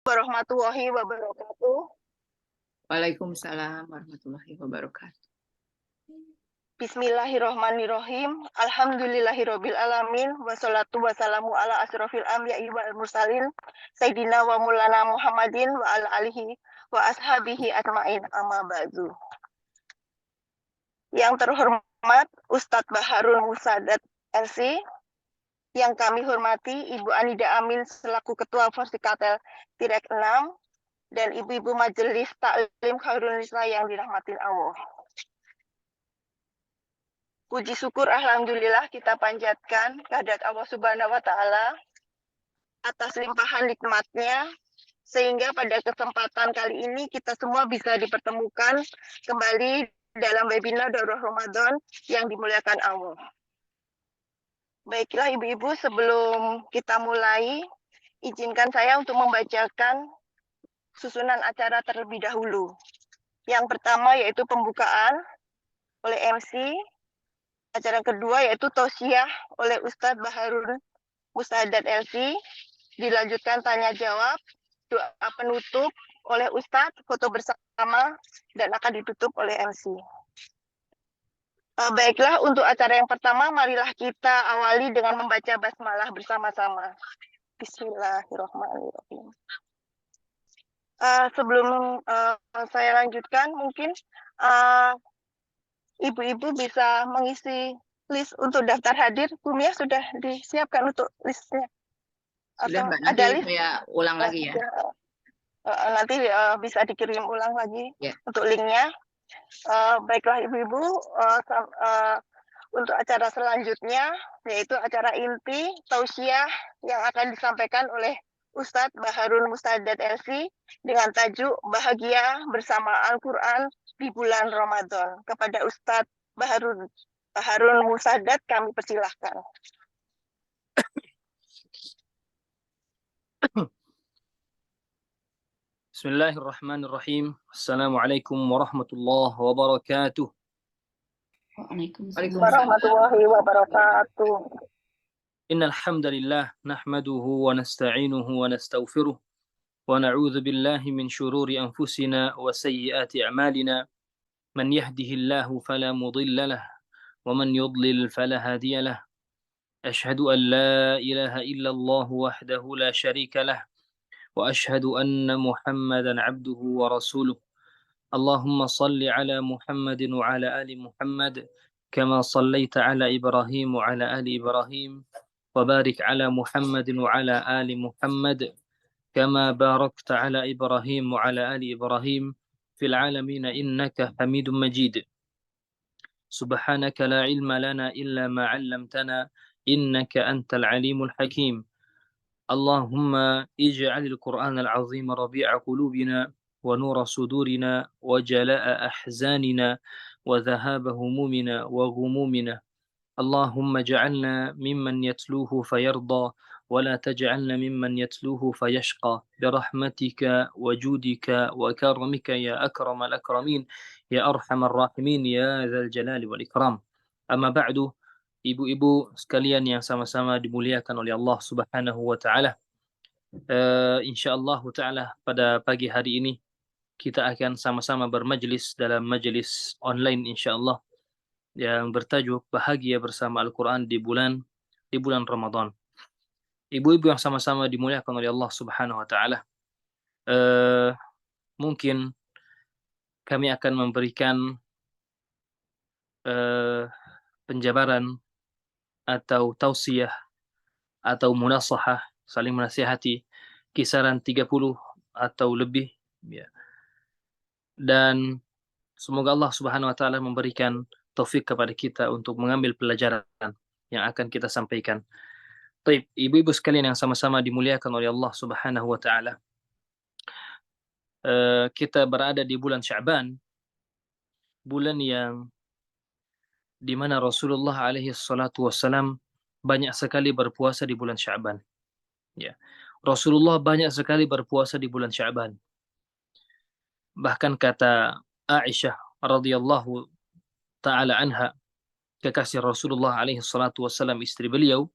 Warahmatullahi wabarakatuh. Waalaikumsalam warahmatullahi wabarakatuh. Bismillahirrahmanirrahim. Alhamdulillahirabbil alamin. Wassalatu wassalamu ala asrofil anbiya'i wal mursalin Sayyidina wa Maulana Muhammadin wa ala alihi wa ashabihi ajmain, amma ba'du. Yang terhormat Ustadz Baharul Musadat LC, yang kami hormati Ibu Anida Amin selaku Ketua Forsikatel Tirek 6, dan ibu-ibu majelis taklim Khairul Nisa yang dirahmatin Allah. Puji syukur alhamdulillah kita panjatkan kehadirat Allah Subhanahu wa taala atas limpahan nikmatnya, sehingga pada kesempatan kali ini kita semua bisa dipertemukan kembali dalam webinar Daurah Ramadan yang dimuliakan Allah. Baiklah ibu-ibu, sebelum kita mulai, izinkan saya untuk membacakan susunan acara terlebih dahulu. Yang pertama yaitu pembukaan oleh MC, acara kedua yaitu tausiah oleh Ustadz Baharul Musadat LC, dilanjutkan tanya jawab, doa penutup oleh Ustadz, foto bersama, dan akan ditutup oleh MC. Baiklah, untuk acara yang pertama, marilah kita awali dengan membaca basmalah bersama-sama. Bismillahirrahmanirrahim. Sebelum saya lanjutkan, mungkin ibu-ibu bisa mengisi list untuk daftar hadir. Bumia sudah disiapkan untuk listnya? Sudah Mbak, Ada nanti list? saya ulang lagi ya. Nanti bisa dikirim ulang lagi Ya. untuk linknya. Baiklah ibu-ibu, untuk acara selanjutnya yaitu acara inti tausiah yang akan disampaikan oleh Ustadz Baharul Musadat LC dengan tajuk Bahagia Bersama Al-Quran di Bulan Ramadan. Kepada Ustadz Baharul Musadat kami persilahkan. Bismillahirrahmanirrahim. Assalamualaikum warahmatullahi wabarakatuh. Waalaikumsalam warahmatullahi wabarakatuh. Innal hamdalillah nahmaduhu wa nasta'inuhu wa nastaghfiruh wa na'udzu billahi min shururi anfusina wa sayyiati a'malina. Man yahdihillahu fala mudilla lahu wa man yudlil fala hadiya lahu. Ashhadu an la ilaha illallah wahdahu la syarika lahu wa ashhadu anna Muhammadan 'abduhu wa rasuluh. اللهم صل على محمد وعلى آل محمد كما صليت على إبراهيم وعلى آل إبراهيم وبارك على محمد وعلى آل محمد كما باركت على إبراهيم وعلى آل إبراهيم في العالمين إنك حميد مجيد. سبحانك لا علم لنا إلا ما علمتنا إنك أنت العليم الحكيم. اللهم اجعل القرآن العظيم ربيع قلوبنا ونور صدورنا وجلاء أحزاننا وذهاب همومنا وغمومنا. اللهم اجعلنا ممن يتلوه فيرضى ولا تجعلنا ممن يتلوه فيشقى برحمتك وجودك وكرمك يا أكرم الأكرمين يا أرحم الراحمين يا ذا الجلال والإكرام. أما بعد، ibu-ibu sekalian yang sama-sama dimuliakan oleh Allah Subhanahu wa taala. Insyaallah taala pada pagi hari ini kita akan sama-sama bermajlis dalam majlis online insyaallah yang bertajuk Bahagia Bersama Al-Quran di bulan Ramadan. Ibu-ibu yang sama-sama dimuliakan oleh Allah Subhanahu wa taala. Mungkin kami akan memberikan penjabaran atau tausiah atau munasahah, saling menasihati, kisaran 30 atau lebih ya. Dan semoga Allah Subhanahu wa taala memberikan taufik kepada kita untuk mengambil pelajaran yang akan kita sampaikan. Baik, ibu-ibu sekalian yang sama-sama dimuliakan oleh Allah Subhanahu wa taala. Kita berada di bulan Sya'ban, bulan yang di mana Rasulullah alaihi salatu wassalam banyak sekali berpuasa di bulan Sya'ban. Ya. Rasulullah banyak sekali berpuasa di bulan Sya'ban. Bahkan kata Aisyah radhiyallahu taala anha, kekasih Rasulullah alaihi salatu wassalam, istri beliau,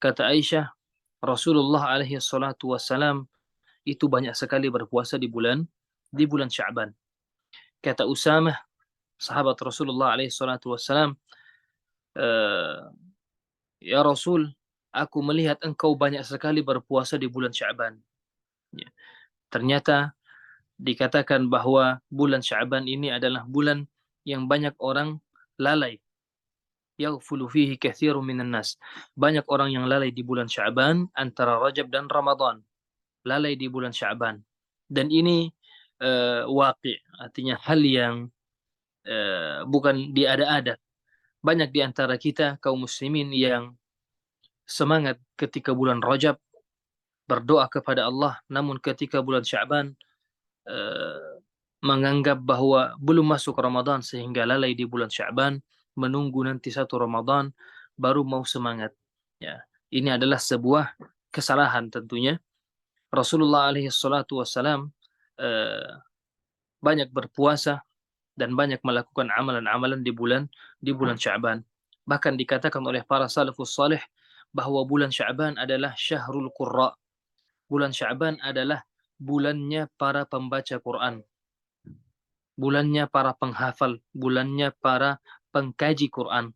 kata Aisyah, Rasulullah alaihi salatu wassalam itu banyak sekali berpuasa di bulan Sya'ban. Kata Usamah, sahabat Rasulullah alaihi salatu wassalam, ya Rasul, aku melihat engkau banyak sekali berpuasa di bulan Sya'ban. Ya. Ternyata dikatakan bahwa bulan Sya'ban ini adalah bulan yang banyak orang lalai. Yaghfulu fihi katsirun minan nas. Banyak orang yang lalai di bulan Sya'ban antara Rajab dan Ramadan. Lalai di bulan Sya'ban. Dan ini waqi', artinya hal yang bukan diada-ada. Banyak di antara kita kaum muslimin yang semangat ketika bulan Rajab berdoa kepada Allah, namun ketika bulan Sya'ban menganggap bahwa belum masuk Ramadan sehingga lalai di bulan Sya'ban, menunggu nanti satu Ramadan baru mau semangat. Ya, ini adalah sebuah kesalahan tentunya. Rasulullah alaihi salatu wassalam banyak berpuasa dan banyak melakukan amalan-amalan di bulan Sya'ban. Bahkan dikatakan oleh para salafus salih bahwa bulan Sya'ban adalah syahrul qurra. Bulan Sya'ban adalah bulannya para pembaca Quran. Bulannya para penghafal, bulannya para pengkaji Quran.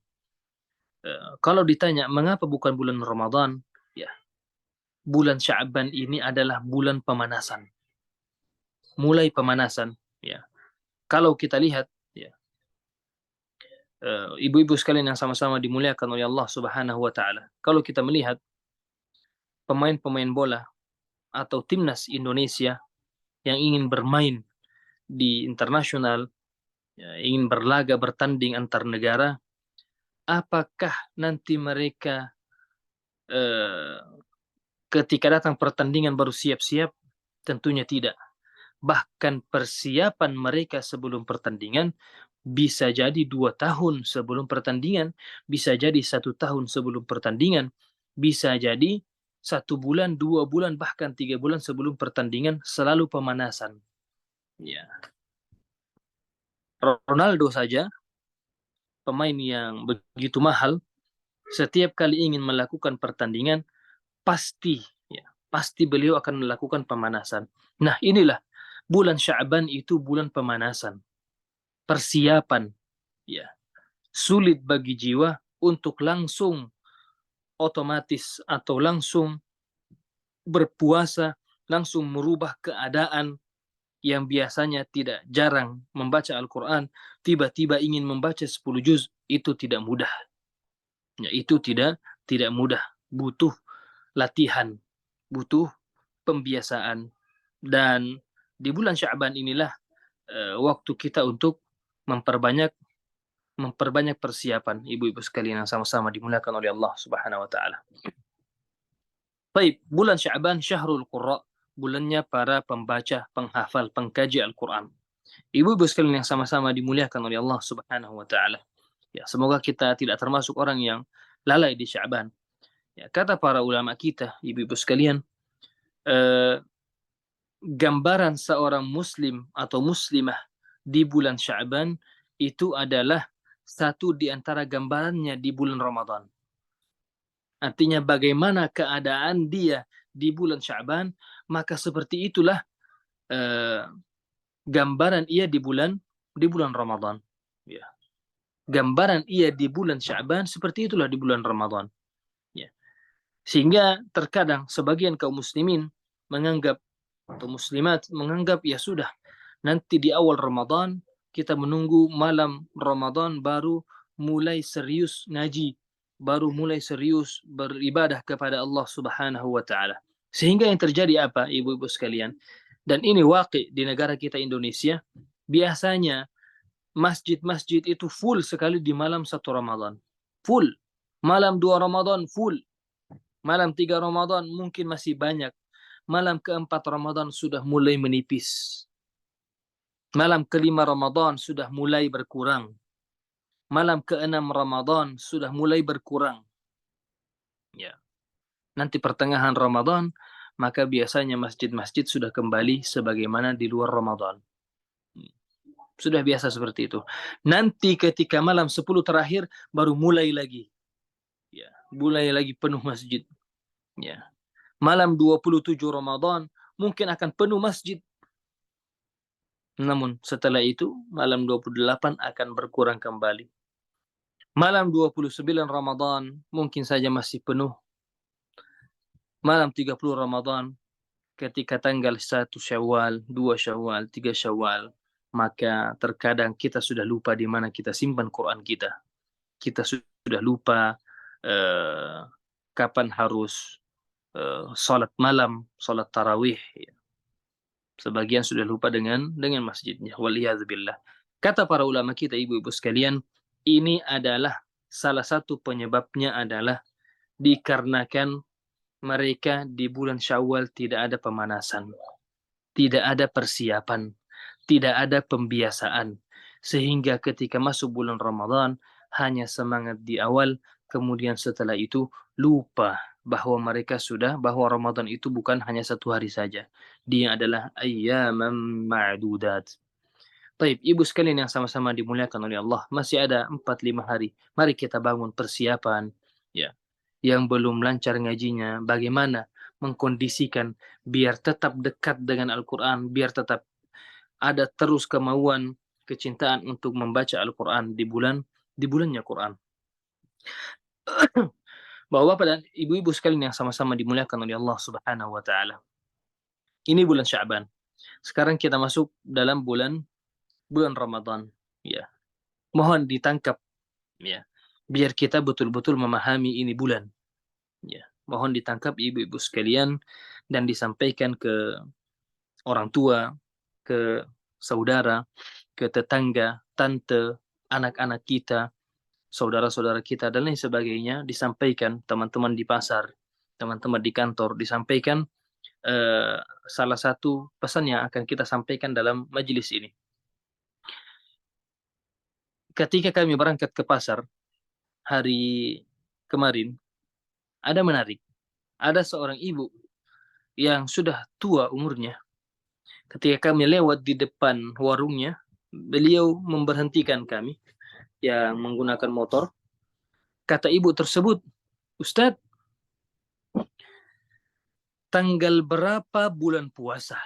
Kalau ditanya mengapa bukan bulan Ramadan, ya, bulan Sya'ban ini adalah bulan pemanasan. Mulai pemanasan, ya. Kalau kita lihat, ya, ibu-ibu sekalian yang sama-sama dimuliakan oleh Allah Subhanahu wa taala. Kalau kita melihat pemain-pemain bola atau timnas Indonesia yang ingin bermain di internasional, ya, ingin berlaga bertanding antar negara, apakah nanti mereka ketika datang pertandingan baru siap-siap? Tentunya tidak. Bahkan persiapan mereka sebelum pertandingan bisa jadi 2 tahun sebelum pertandingan, bisa jadi 1 tahun sebelum pertandingan, bisa jadi 1 bulan, 2 bulan, bahkan 3 bulan sebelum pertandingan, selalu pemanasan. Ya. Ronaldo saja, pemain yang begitu mahal, setiap kali ingin melakukan pertandingan, pasti beliau akan melakukan pemanasan. Nah, inilah bulan Sya'ban itu bulan pemanasan, persiapan. Ya, sulit bagi jiwa untuk langsung otomatis atau langsung berpuasa, langsung merubah keadaan yang biasanya tidak jarang membaca Al-Quran, tiba-tiba ingin membaca 10 juz, itu tidak mudah. Ya, itu tidak mudah, butuh latihan, butuh pembiasaan. Dan di bulan Sya'ban inilah waktu kita untuk memperbanyak persiapan, ibu-ibu sekalian yang sama-sama dimuliakan oleh Allah Subhanahu wa taala. Baik, bulan Sya'ban syahrul qurra, bulannya para pembaca, penghafal, pengkaji Al-Qur'an. Ibu-ibu sekalian yang sama-sama dimuliakan oleh Allah Subhanahu wa taala. Ya, semoga kita tidak termasuk orang yang lalai di Sya'ban. Ya, kata para ulama kita, ibu-ibu sekalian, gambaran seorang muslim atau muslimah di bulan Sya'ban itu adalah satu di antara gambarannya di bulan Ramadan. Artinya bagaimana keadaan dia di bulan Sya'ban, maka seperti itulah gambaran ia di bulan Ramadan. Ya. Gambaran ia di bulan Sya'ban seperti itulah di bulan Ramadan. Ya. Sehingga terkadang sebagian kaum muslimin menganggap atau muslimat menganggap ya sudah, nanti di awal Ramadan kita menunggu malam Ramadan baru mulai serius ngaji, baru mulai serius beribadah kepada Allah Subhanahu wa taala. Sehingga yang terjadi apa, ibu-ibu sekalian? Dan ini waqi di negara kita Indonesia, biasanya masjid-masjid itu full sekali di malam 1 Ramadan. Full. Malam 2 Ramadan full. Malam 3 Ramadan mungkin masih banyak. Malam ke-4 Ramadan sudah mulai menipis. Malam ke-5 Ramadan sudah mulai berkurang. Malam ke-6 Ramadan sudah mulai berkurang. Ya. Nanti pertengahan Ramadan, maka biasanya masjid-masjid sudah kembali sebagaimana di luar Ramadan. Sudah biasa seperti itu. Nanti ketika malam 10 terakhir baru mulai lagi. Ya, mulai lagi penuh masjid. Ya. Malam 27 Ramadan mungkin akan penuh masjid. Namun setelah itu malam 28 akan berkurang kembali. Malam 29 Ramadan mungkin saja masih penuh. Malam 30 Ramadan, ketika tanggal 1 Syawal, 2 Syawal, 3 Syawal, maka terkadang kita sudah lupa di mana kita simpan Quran kita. Kita sudah lupa kapan harus salat malam, salat tarawih. Sebagian sudah lupa dengan masjidnya. Waliyadzubillah. Kata para ulama kita, ibu-ibu sekalian, ini adalah salah satu penyebabnya adalah dikarenakan mereka di bulan Syawal tidak ada pemanasan, tidak ada persiapan, tidak ada pembiasaan. Sehingga ketika masuk bulan Ramadan, hanya semangat di awal, kemudian setelah itu lupa bahwa bahwa Ramadan itu bukan hanya satu hari saja. Dia adalah ayyaman ma'dudat. Baik, ibu sekalian yang sama-sama dimuliakan oleh Allah, masih ada 4-5 hari. Mari kita bangun persiapan, ya. Yang belum lancar ngajinya, bagaimana mengkondisikan biar tetap dekat dengan Al-Quran, biar tetap ada terus kemauan, kecintaan untuk membaca Al-Quran di bulannya Quran. Bahwa pada ibu-ibu sekalian yang sama-sama dimuliakan oleh Allah Subhanahu wa taala. Ini bulan Sya'ban. Sekarang kita masuk dalam bulan Ramadan, ya. Mohon ditangkap, ya. Biar kita betul-betul memahami ini bulan. Ya, mohon ditangkap ibu-ibu sekalian dan disampaikan ke orang tua, ke saudara, ke tetangga, tante, anak-anak kita, saudara-saudara kita, dan lain sebagainya, disampaikan teman-teman di pasar, teman-teman di kantor, disampaikan salah satu pesan yang akan kita sampaikan dalam majelis ini. Ketika kami berangkat ke pasar hari kemarin, ada menarik. Ada seorang ibu yang sudah tua umurnya. Ketika kami lewat di depan warungnya, beliau memberhentikan kami yang menggunakan motor. Kata ibu tersebut, "Ustadz, tanggal berapa bulan puasa?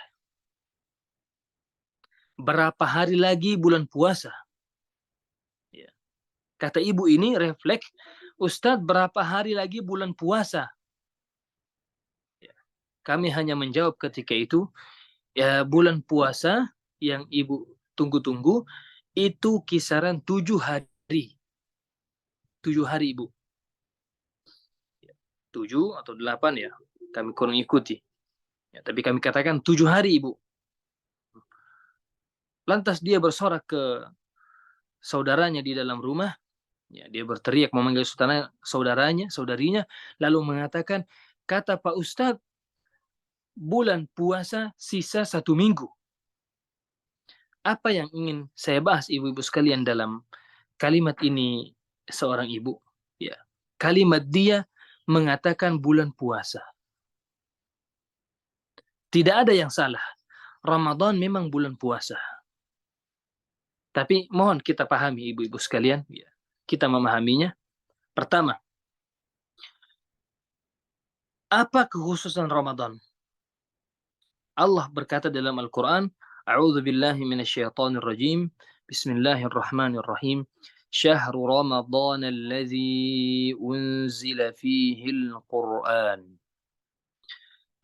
Berapa hari lagi bulan puasa?" Ya. Kata ibu ini refleks, "Ustadz, berapa hari lagi bulan puasa?" Ya. Kami hanya menjawab ketika itu, ya, bulan puasa yang ibu tunggu-tunggu itu kisaran 7 hari. 7 hari, ibu. 7 atau 8 ya, kami kurang ikuti. Ya, tapi kami katakan 7 hari, ibu. Lantas dia bersorak ke saudaranya di dalam rumah. Ya, dia berteriak memanggil saudarinya, lalu mengatakan, "Kata Pak Ustadz, bulan puasa sisa 1 minggu." Apa yang ingin saya bahas, ibu-ibu sekalian, dalam kalimat ini seorang ibu? Ya, kalimat dia mengatakan bulan puasa. Tidak ada yang salah. Ramadan memang bulan puasa. Tapi mohon kita pahami, ibu-ibu sekalian, ya, kita memahaminya. Pertama, apa kekhususan Ramadan? Allah berkata dalam Al-Quran, "A'udzu billahi minasyaitonir rajim. Bismillahirrahmanirrahim. Syahrul Ramadan alladzi unzila fihi al-Qur'an."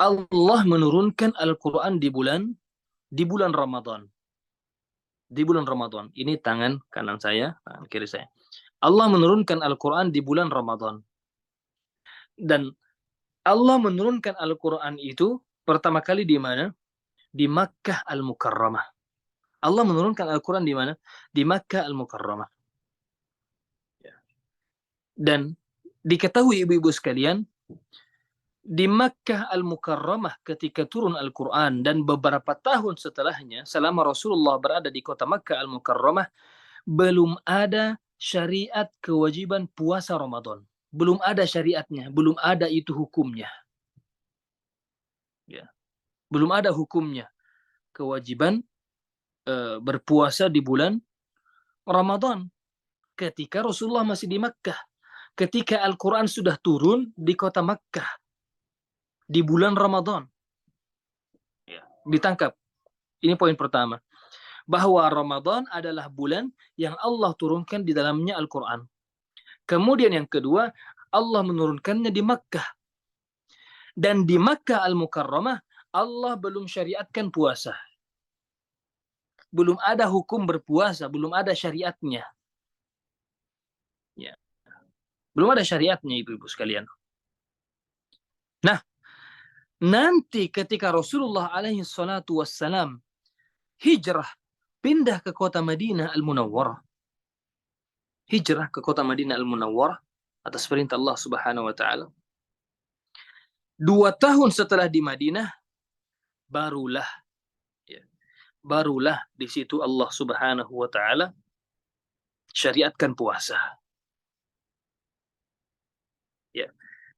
Allah menurunkan Al-Quran di bulan Ramadan. Di bulan Ramadan. Ini tangan kanan saya, tangan kiri saya. Allah menurunkan Al-Quran di bulan Ramadan. Dan Allah menurunkan Al-Quran itu pertama kali di mana? Di Makkah Al-Mukarramah. Allah menurunkan Al-Quran di mana? Di Makkah Al-Mukarramah. Dan diketahui ibu-ibu sekalian, di Makkah Al-Mukarramah ketika turun Al-Quran dan beberapa tahun setelahnya, selama Rasulullah berada di kota Makkah Al-Mukarramah, belum ada syariat kewajiban puasa Ramadan. Belum ada syariatnya, belum ada itu hukumnya. Ya. Belum ada hukumnya kewajiban berpuasa di bulan Ramadan ketika Rasulullah masih di Makkah. Ketika Al-Quran sudah turun di kota Makkah di bulan Ramadan. ditangkap. Ini poin pertama. Bahwa Ramadan adalah bulan yang Allah turunkan di dalamnya Al-Quran. Kemudian yang kedua, Allah menurunkannya di Makkah. Dan di Makkah Al-Mukarramah, Allah belum syariatkan puasa. Belum ada hukum berpuasa, belum ada syariatnya. Ya. Belum ada syariatnya, ibu-ibu sekalian. Nah, nanti ketika Rasulullah alaihi salatu wassalam hijrah, pindah ke kota Madinah Al-Munawwarah. Hijrah ke kota Madinah Al-Munawwarah atas perintah Allah Subhanahu wa taala. 2 tahun setelah di Madinah, barulah di situ Allah Subhanahu wa taala syariatkan puasa. Ya.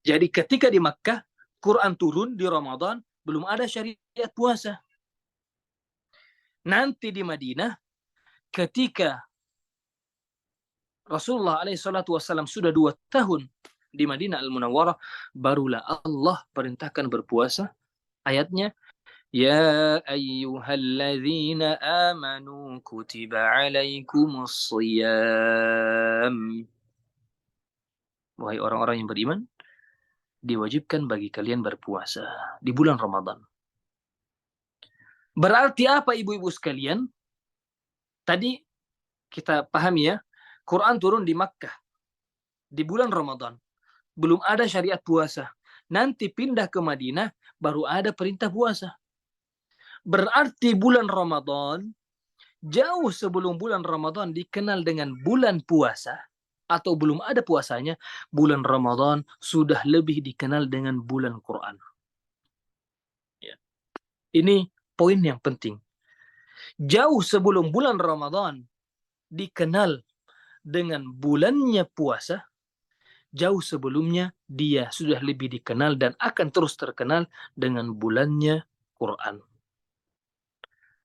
Jadi ketika di Makkah Quran turun di Ramadan, belum ada syariat puasa. Nanti di Madinah ketika Rasulullah SAW sudah 2 tahun di Madinah Al-Munawwarah, barulah Allah perintahkan berpuasa. Ayatnya, Ya ayyuhalladzina amanu kutiba alaikumus shiyam. Wahai orang-orang yang beriman, diwajibkan bagi kalian berpuasa di bulan Ramadan. Berarti apa ibu-ibu sekalian? Tadi kita pahami ya, Quran turun di Makkah di bulan Ramadan. Belum ada syariat puasa. Nanti pindah ke Madinah, baru ada perintah puasa. Berarti bulan Ramadan, jauh sebelum bulan Ramadan dikenal dengan bulan puasa, atau belum ada puasanya, bulan Ramadan sudah lebih dikenal dengan bulan Quran. Ya. Ini poin yang penting. Jauh sebelum bulan Ramadan dikenal dengan bulannya puasa, jauh sebelumnya dia sudah lebih dikenal dan akan terus terkenal dengan bulannya Quran.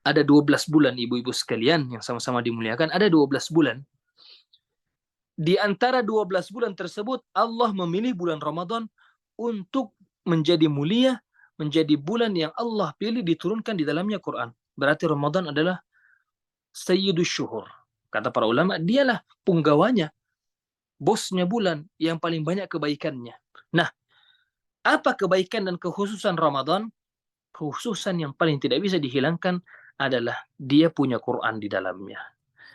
Ada 12 bulan ibu-ibu sekalian yang sama-sama dimuliakan, ada 12 bulan. Di antara 12 bulan tersebut Allah memilih bulan Ramadan untuk menjadi mulia, menjadi bulan yang Allah pilih diturunkan di dalamnya Quran. Berarti Ramadan adalah sayyidus syuhur. Kata para ulama, dialah punggawanya, bosnya bulan yang paling banyak kebaikannya. Nah, apa kebaikan dan kekhususan Ramadan? Kekhususan yang paling tidak bisa dihilangkan adalah dia punya Quran di dalamnya.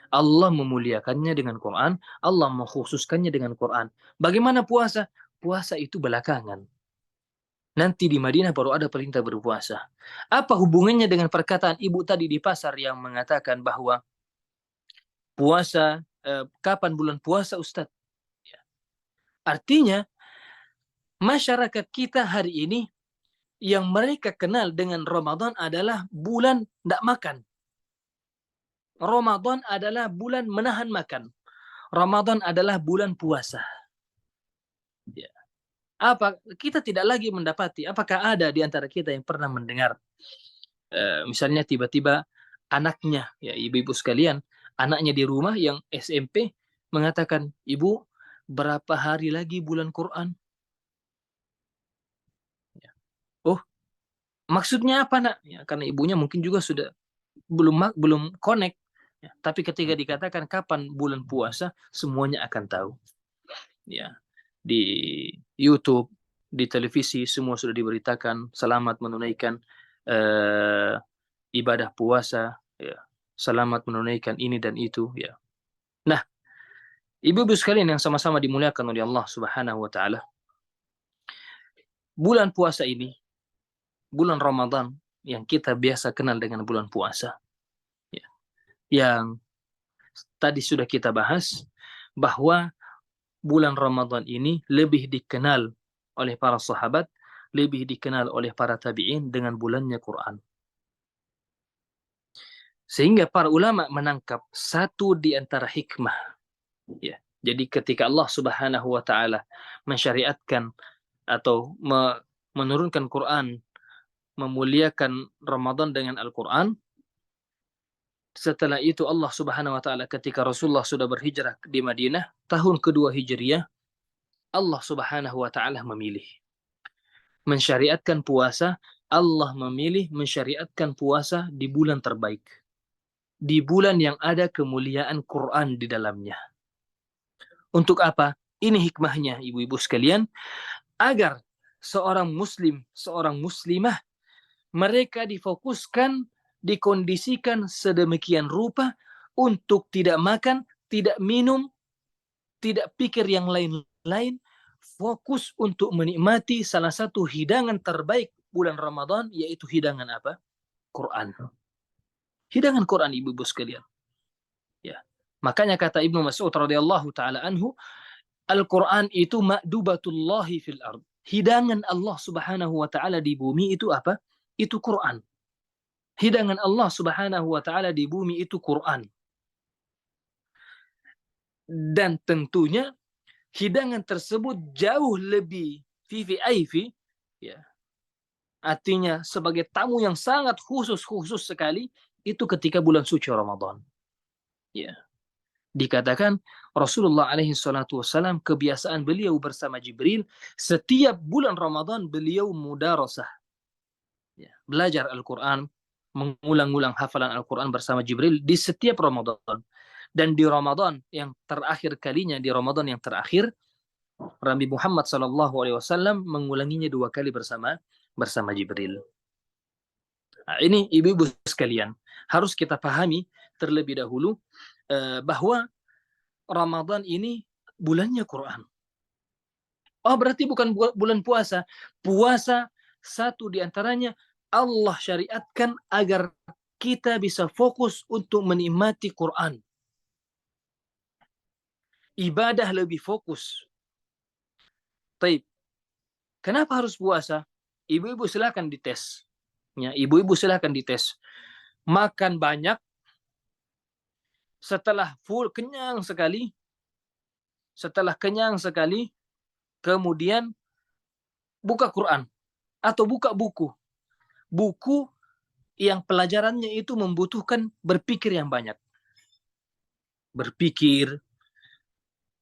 Allah memuliakannya dengan Quran, Allah mengkhususkannya dengan Quran. Bagaimana puasa? Puasa itu belakangan. Nanti di Madinah baru ada perintah berpuasa. Apa hubungannya dengan perkataan ibu tadi di pasar yang mengatakan bahwa puasa, kapan bulan puasa Ustadz? Ya. Artinya, masyarakat kita hari ini yang mereka kenal dengan Ramadan adalah bulan tidak makan. Ramadan adalah bulan menahan makan. Ramadan adalah bulan puasa. Ya. Apa kita tidak lagi mendapati? Apakah ada di antara kita yang pernah mendengar, misalnya tiba-tiba anaknya, ya ibu-ibu sekalian, anaknya di rumah yang SMP mengatakan, Ibu, berapa hari lagi bulan Quran? Ya. Oh, maksudnya apa nak? Ya, karena ibunya mungkin juga sudah belum connect. Ya, tapi ketika dikatakan kapan bulan puasa, semuanya akan tahu. Ya, di YouTube, di televisi semua sudah diberitakan selamat menunaikan ibadah puasa, ya, selamat menunaikan ini dan itu. Ya. Nah, ibu-ibu sekalian yang sama-sama dimuliakan oleh Allah Subhanahu wa taala, bulan puasa ini, bulan Ramadan yang kita biasa kenal dengan bulan puasa, ya, yang tadi sudah kita bahas bahwa bulan Ramadan ini lebih dikenal oleh para sahabat, lebih dikenal oleh para tabi'in dengan bulannya Quran. Sehingga para ulama menangkap satu di antara hikmah. Ya. Jadi ketika Allah Subhanahu wa taala mensyariatkan atau menurunkan Quran, memuliakan Ramadan dengan Al-Quran, setelah itu Allah Subhanahu wa taala ketika Rasulullah sudah berhijrah di Madinah tahun kedua Hijriah, Allah Subhanahu wa taala memilih mensyariatkan puasa Allah memilih mensyariatkan puasa di bulan terbaik. Di bulan yang ada kemuliaan Quran di dalamnya. Untuk apa? Ini hikmahnya, ibu-ibu sekalian, agar seorang muslim, seorang muslimah, mereka difokuskan, dikondisikan sedemikian rupa untuk tidak makan, tidak minum, tidak pikir yang lain-lain, fokus untuk menikmati salah satu hidangan terbaik bulan Ramadan, yaitu hidangan apa? Quran. Hidangan Quran, ibu-ibu sekalian. Ya. Makanya kata Ibnu Mas'ud radhiyallahu taala anhu, Al-Quran itu ma'dubatullahi fil ard. Hidangan Allah subhanahu wa ta'ala di bumi itu apa? Itu Quran. Hidangan Allah subhanahu wa ta'ala di bumi itu Quran. Dan tentunya hidangan tersebut jauh lebih VVIP, ya. Artinya sebagai tamu yang sangat khusus sekali, itu ketika bulan suci Ramadan. Ya. Dikatakan Rasulullah alaihi salatu wassalam, kebiasaan beliau bersama Jibril, setiap bulan Ramadan beliau mudarasah. Ya, belajar Al-Quran, mengulang-ulang hafalan Al-Quran bersama Jibril di setiap Ramadan. Dan di Ramadan yang terakhir kalinya, di Ramadan yang terakhir, Nabi Muhammad SAW mengulanginya 2 kali bersama Jibril. Nah, ini ibu-ibu sekalian, harus kita pahami terlebih dahulu bahwa Ramadan ini bulannya Quran. Oh, berarti bukan bulan puasa. Puasa satu di antaranya Allah syariatkan agar kita bisa fokus untuk menikmati Quran. Ibadah lebih fokus. Taib. Kenapa harus puasa? Ibu-ibu silakan dites. Ya, ibu-ibu silakan dites. Makan banyak, setelah kenyang sekali, kemudian buka Quran atau buka buku yang pelajarannya itu membutuhkan berpikir yang banyak, berpikir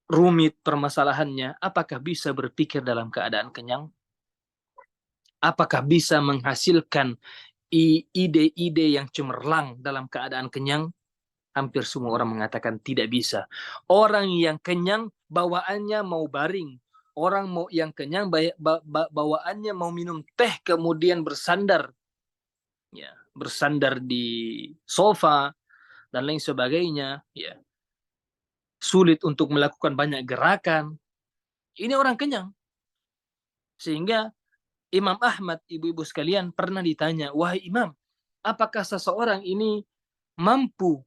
rumit permasalahannya. Apakah bisa berpikir dalam keadaan kenyang? Apakah bisa menghasilkan ide-ide yang cemerlang dalam keadaan kenyang? Hampir semua orang mengatakan tidak bisa. Orang yang kenyang bawaannya mau baring. Orang yang kenyang bawaannya mau minum teh kemudian bersandar. Ya, bersandar di sofa dan lain sebagainya. Ya. Sulit untuk melakukan banyak gerakan. Ini orang kenyang. Sehingga Imam Ahmad, ibu-ibu sekalian, pernah ditanya, wahai Imam, apakah seseorang ini mampu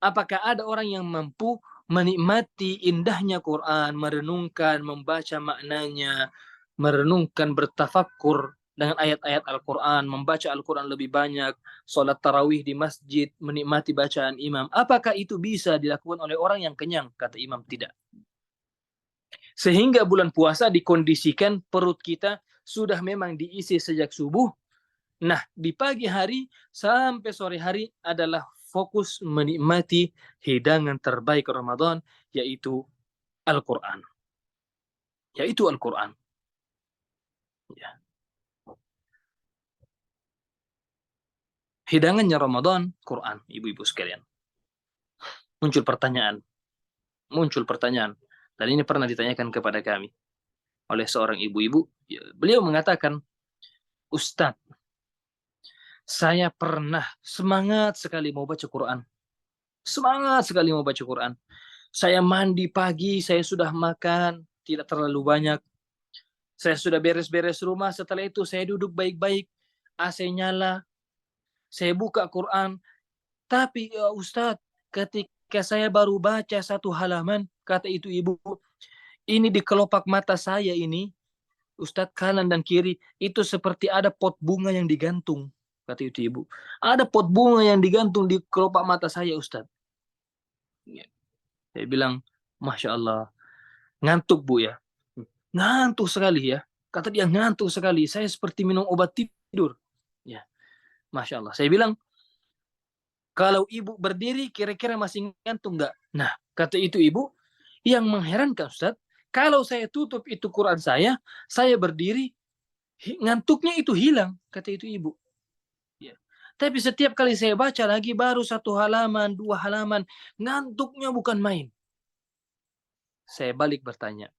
apakah ada orang yang mampu menikmati indahnya Quran, merenungkan, membaca maknanya, merenungkan, bertafakkur dengan ayat-ayat Al-Quran, membaca Al-Quran lebih banyak, sholat tarawih di masjid, menikmati bacaan imam. Apakah itu bisa dilakukan oleh orang yang kenyang? Kata Imam, tidak. Sehingga bulan puasa dikondisikan perut kita sudah memang diisi sejak subuh. Nah, di pagi hari sampai sore hari adalah fokus menikmati hidangan terbaik Ramadan, yaitu Al-Quran. Ya. Hidangannya Ramadan, Quran, ibu-ibu sekalian. Muncul pertanyaan. Dan ini pernah ditanyakan kepada kami oleh seorang ibu-ibu. Beliau mengatakan, Ustadz, saya pernah semangat sekali mau baca Quran. Saya mandi pagi, saya sudah makan, tidak terlalu banyak. Saya sudah beres-beres rumah, setelah itu saya duduk baik-baik, AC nyala, saya buka Quran. Tapi ya Ustadz, ketika saya baru baca 1 halaman, kata itu ibu, ini di kelopak mata saya ini, Ustadz, kanan dan kiri, itu seperti ada pot bunga yang digantung. Kata itu ibu. Ada pot bunga yang digantung di kelopak mata saya, Ustadz. Saya bilang, Masya Allah. Ngantuk, Bu, ya. Ngantuk sekali, ya. Kata dia, ngantuk sekali. Saya seperti minum obat tidur. Ya. Masya Allah. Saya bilang, kalau ibu berdiri, kira-kira masih ngantuk nggak? Nah, kata itu ibu, yang mengherankan, Ustadz, kalau saya tutup itu Quran saya berdiri, Ngantuknya itu hilang, kata itu ibu. Ya. Tapi setiap kali saya baca lagi baru 1 halaman, 2 halaman, ngantuknya bukan main. Saya balik bertanya,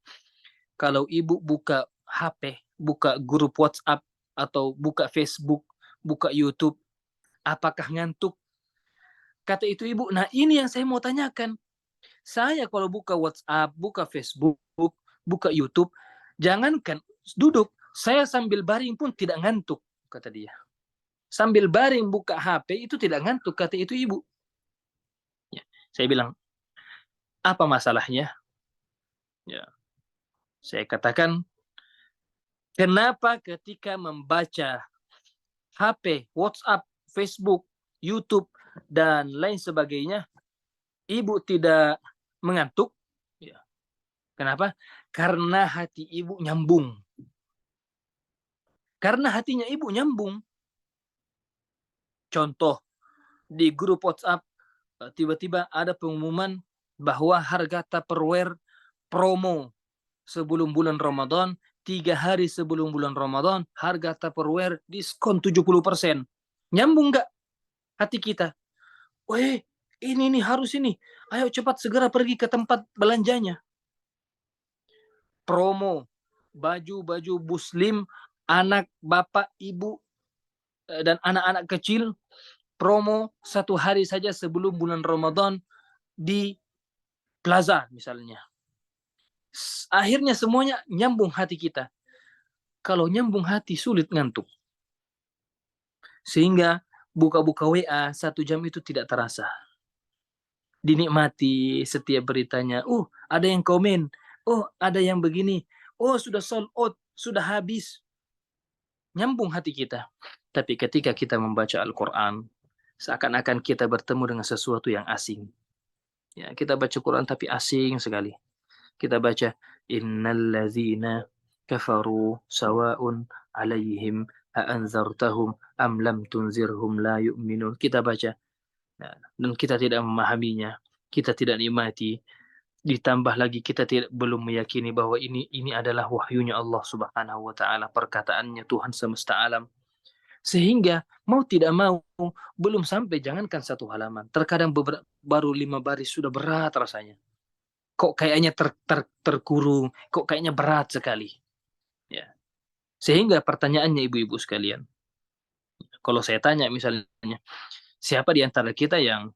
kalau ibu buka HP, buka grup WhatsApp, atau buka Facebook, buka YouTube, apakah ngantuk? Kata itu ibu, nah ini yang saya mau tanyakan. Saya kalau buka WhatsApp, buka Facebook, buka YouTube, jangankan duduk, saya sambil baring pun tidak ngantuk, kata dia. Sambil baring buka HP itu tidak ngantuk, kata itu ibu. Ya, saya bilang, apa masalahnya? Ya, saya katakan, kenapa ketika membaca HP, WhatsApp, Facebook, YouTube, dan lain sebagainya, ibu tidak mengantuk? Ya. Kenapa? Karena hati ibu nyambung. Karena hatinya ibu nyambung. Contoh, di grup WhatsApp, tiba-tiba ada pengumuman bahwa harga Tupperware promo sebelum bulan Ramadan, 3 hari sebelum bulan Ramadan, harga Tupperware diskon 70%. Nyambung nggak hati kita? Weh, ini nih harus ini. Ayo cepat segera pergi ke tempat belanjanya. Promo, baju-baju muslim, anak, bapak, ibu, dan anak-anak kecil, promo 1 hari saja sebelum bulan Ramadan di Plaza misalnya. Akhirnya semuanya nyambung hati kita. Kalau nyambung hati sulit ngantuk. Sehingga buka-buka WA 1 jam itu tidak terasa. Dinikmati setiap beritanya. Ada yang komen. Ada yang begini. Sudah sold out, sudah habis. Nyambung hati kita. Tapi ketika kita membaca Al-Quran, seakan-akan kita bertemu dengan sesuatu yang asing. Ya, kita baca Quran tapi asing sekali. Kita baca innallazina kafaru sawa'un alaihim a'anzartahum am lam tunzirhum la yu'minun. Kita baca, dan kita tidak memahaminya, kita tidak nikmati, ditambah lagi kita belum meyakini bahwa ini adalah wahyunya Allah Subhanahu wa taala, perkataannya Tuhan semesta alam. Sehingga mau tidak mau, belum sampai jangankan 1 halaman, terkadang baru 5 baris sudah berat rasanya. Kok kayaknya terkurung, kok kayaknya berat sekali. Ya. Sehingga pertanyaannya ibu-ibu sekalian, kalau saya tanya misalnya, siapa di antara kita yang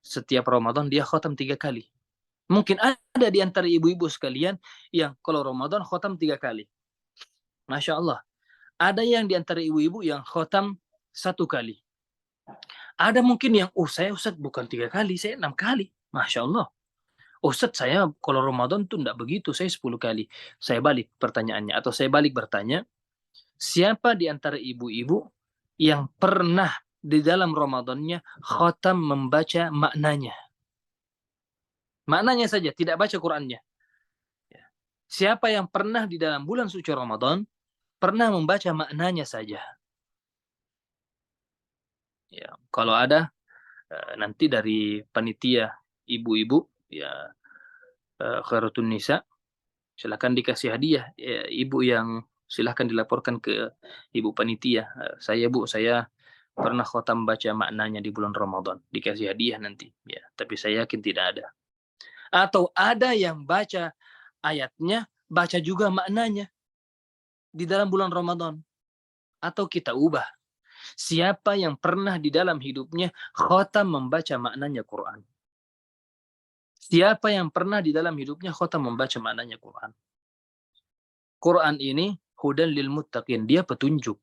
setiap Ramadan dia khotam 3 kali? Mungkin ada di antara ibu-ibu sekalian yang kalau Ramadan khotam 3 kali. Masya Allah. Ada yang di antara ibu-ibu yang khotam 1 kali. Ada mungkin yang, saya Ustaz bukan 3 kali, saya 6 kali. Masya Allah. Ustaz saya kalau Ramadan tuh enggak begitu, saya 10 kali. Saya balik pertanyaannya, atau saya balik bertanya, siapa di antara ibu-ibu yang pernah di dalam Ramadannya khatam membaca maknanya? Maknanya saja, tidak baca Qur'annya. Siapa yang pernah di dalam bulan suci Ramadan pernah membaca maknanya saja? Ya, kalau ada nanti dari panitia ibu-ibu, ya, Khairatun Nisa, silakan dikasih hadiah. Ya, ibu yang silakan dilaporkan ke ibu panitia. Saya pernah khotam baca maknanya di bulan Ramadan. Dikasih hadiah nanti. Ya, tapi saya yakin tidak ada. Atau ada yang baca ayatnya, baca juga maknanya di dalam bulan Ramadan. Atau kita ubah. Siapa yang pernah di dalam hidupnya khotam membaca maknanya Quran? Siapa yang pernah di dalam hidupnya khotam membaca maknanya Quran? Quran ini hudan lil muttaqin, dia petunjuk.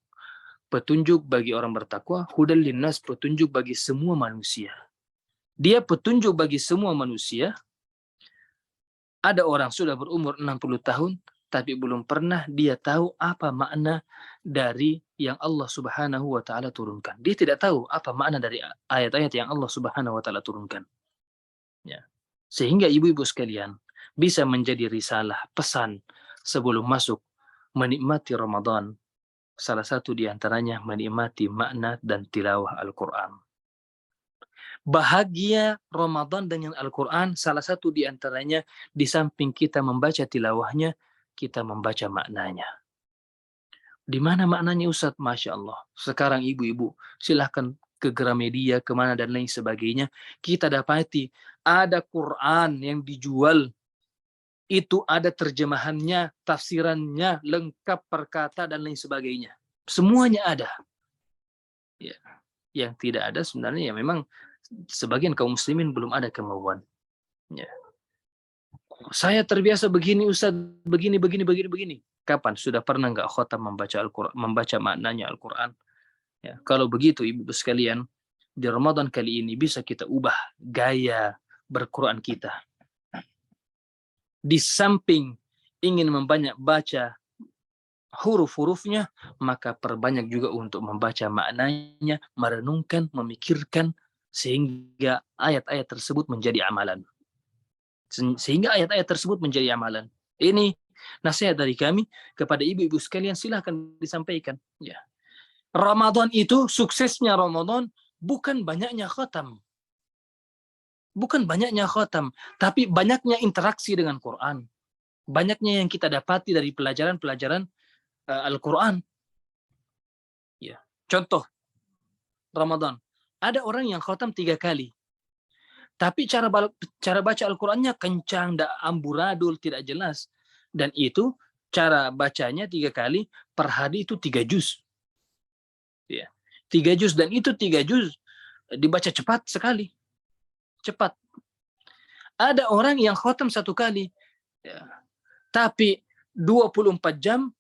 Petunjuk bagi orang bertakwa, hudan linnas, petunjuk bagi semua manusia. Dia petunjuk bagi semua manusia. Ada orang sudah berumur 60 tahun, tapi belum pernah dia tahu apa makna dari yang Allah Subhanahu wa taala turunkan. Dia tidak tahu apa makna dari ayat-ayat yang Allah Subhanahu wa taala turunkan. Ya. Sehingga ibu-ibu sekalian bisa menjadi risalah, pesan sebelum masuk menikmati Ramadan. Salah satu di antaranya menikmati makna dan tilawah Al-Quran. Bahagia Ramadan dengan Al-Quran, salah satu di antaranya di samping kita membaca tilawahnya, kita membaca maknanya. Di mana maknanya Ustadz? Masya Allah. Sekarang ibu-ibu silahkan ke Gramedia, kemana dan lain sebagainya. Kita dapati ada Quran yang dijual. Itu ada terjemahannya, tafsirannya, lengkap perkata dan lain sebagainya. Semuanya ada. Ya. Yang tidak ada sebenarnya ya memang sebagian kaum muslimin belum ada kemauan. Ya. Saya terbiasa begini Ustadz, begini. Kapan? Sudah pernah nggak khatam membaca Al-Quran, membaca maknanya Al-Quran? Ya, kalau begitu ibu sekalian, di Ramadan kali ini bisa kita ubah gaya berquran kita. Di samping ingin membanyak baca huruf-hurufnya, maka perbanyak juga untuk membaca maknanya, merenungkan, memikirkan, sehingga ayat-ayat tersebut menjadi amalan. Ini nasihat dari kami kepada ibu-ibu sekalian, silahkan disampaikan. Ya. Ramadan itu, suksesnya Ramadan bukan banyaknya khatam. Tapi banyaknya interaksi dengan Quran. Banyaknya yang kita dapati dari pelajaran-pelajaran Al-Quran. Ya. Contoh, Ramadan. Ada orang yang khatam 3 kali. Tapi cara baca Al-Qurannya kencang, amburadul, tidak jelas. Dan itu cara bacanya 3 kali, per hari itu 3 juz. Ya. 3 juz, dan itu 3 juz dibaca cepat sekali. Cepat. Ada orang yang khatam 1 kali. Ya. Tapi 24 jam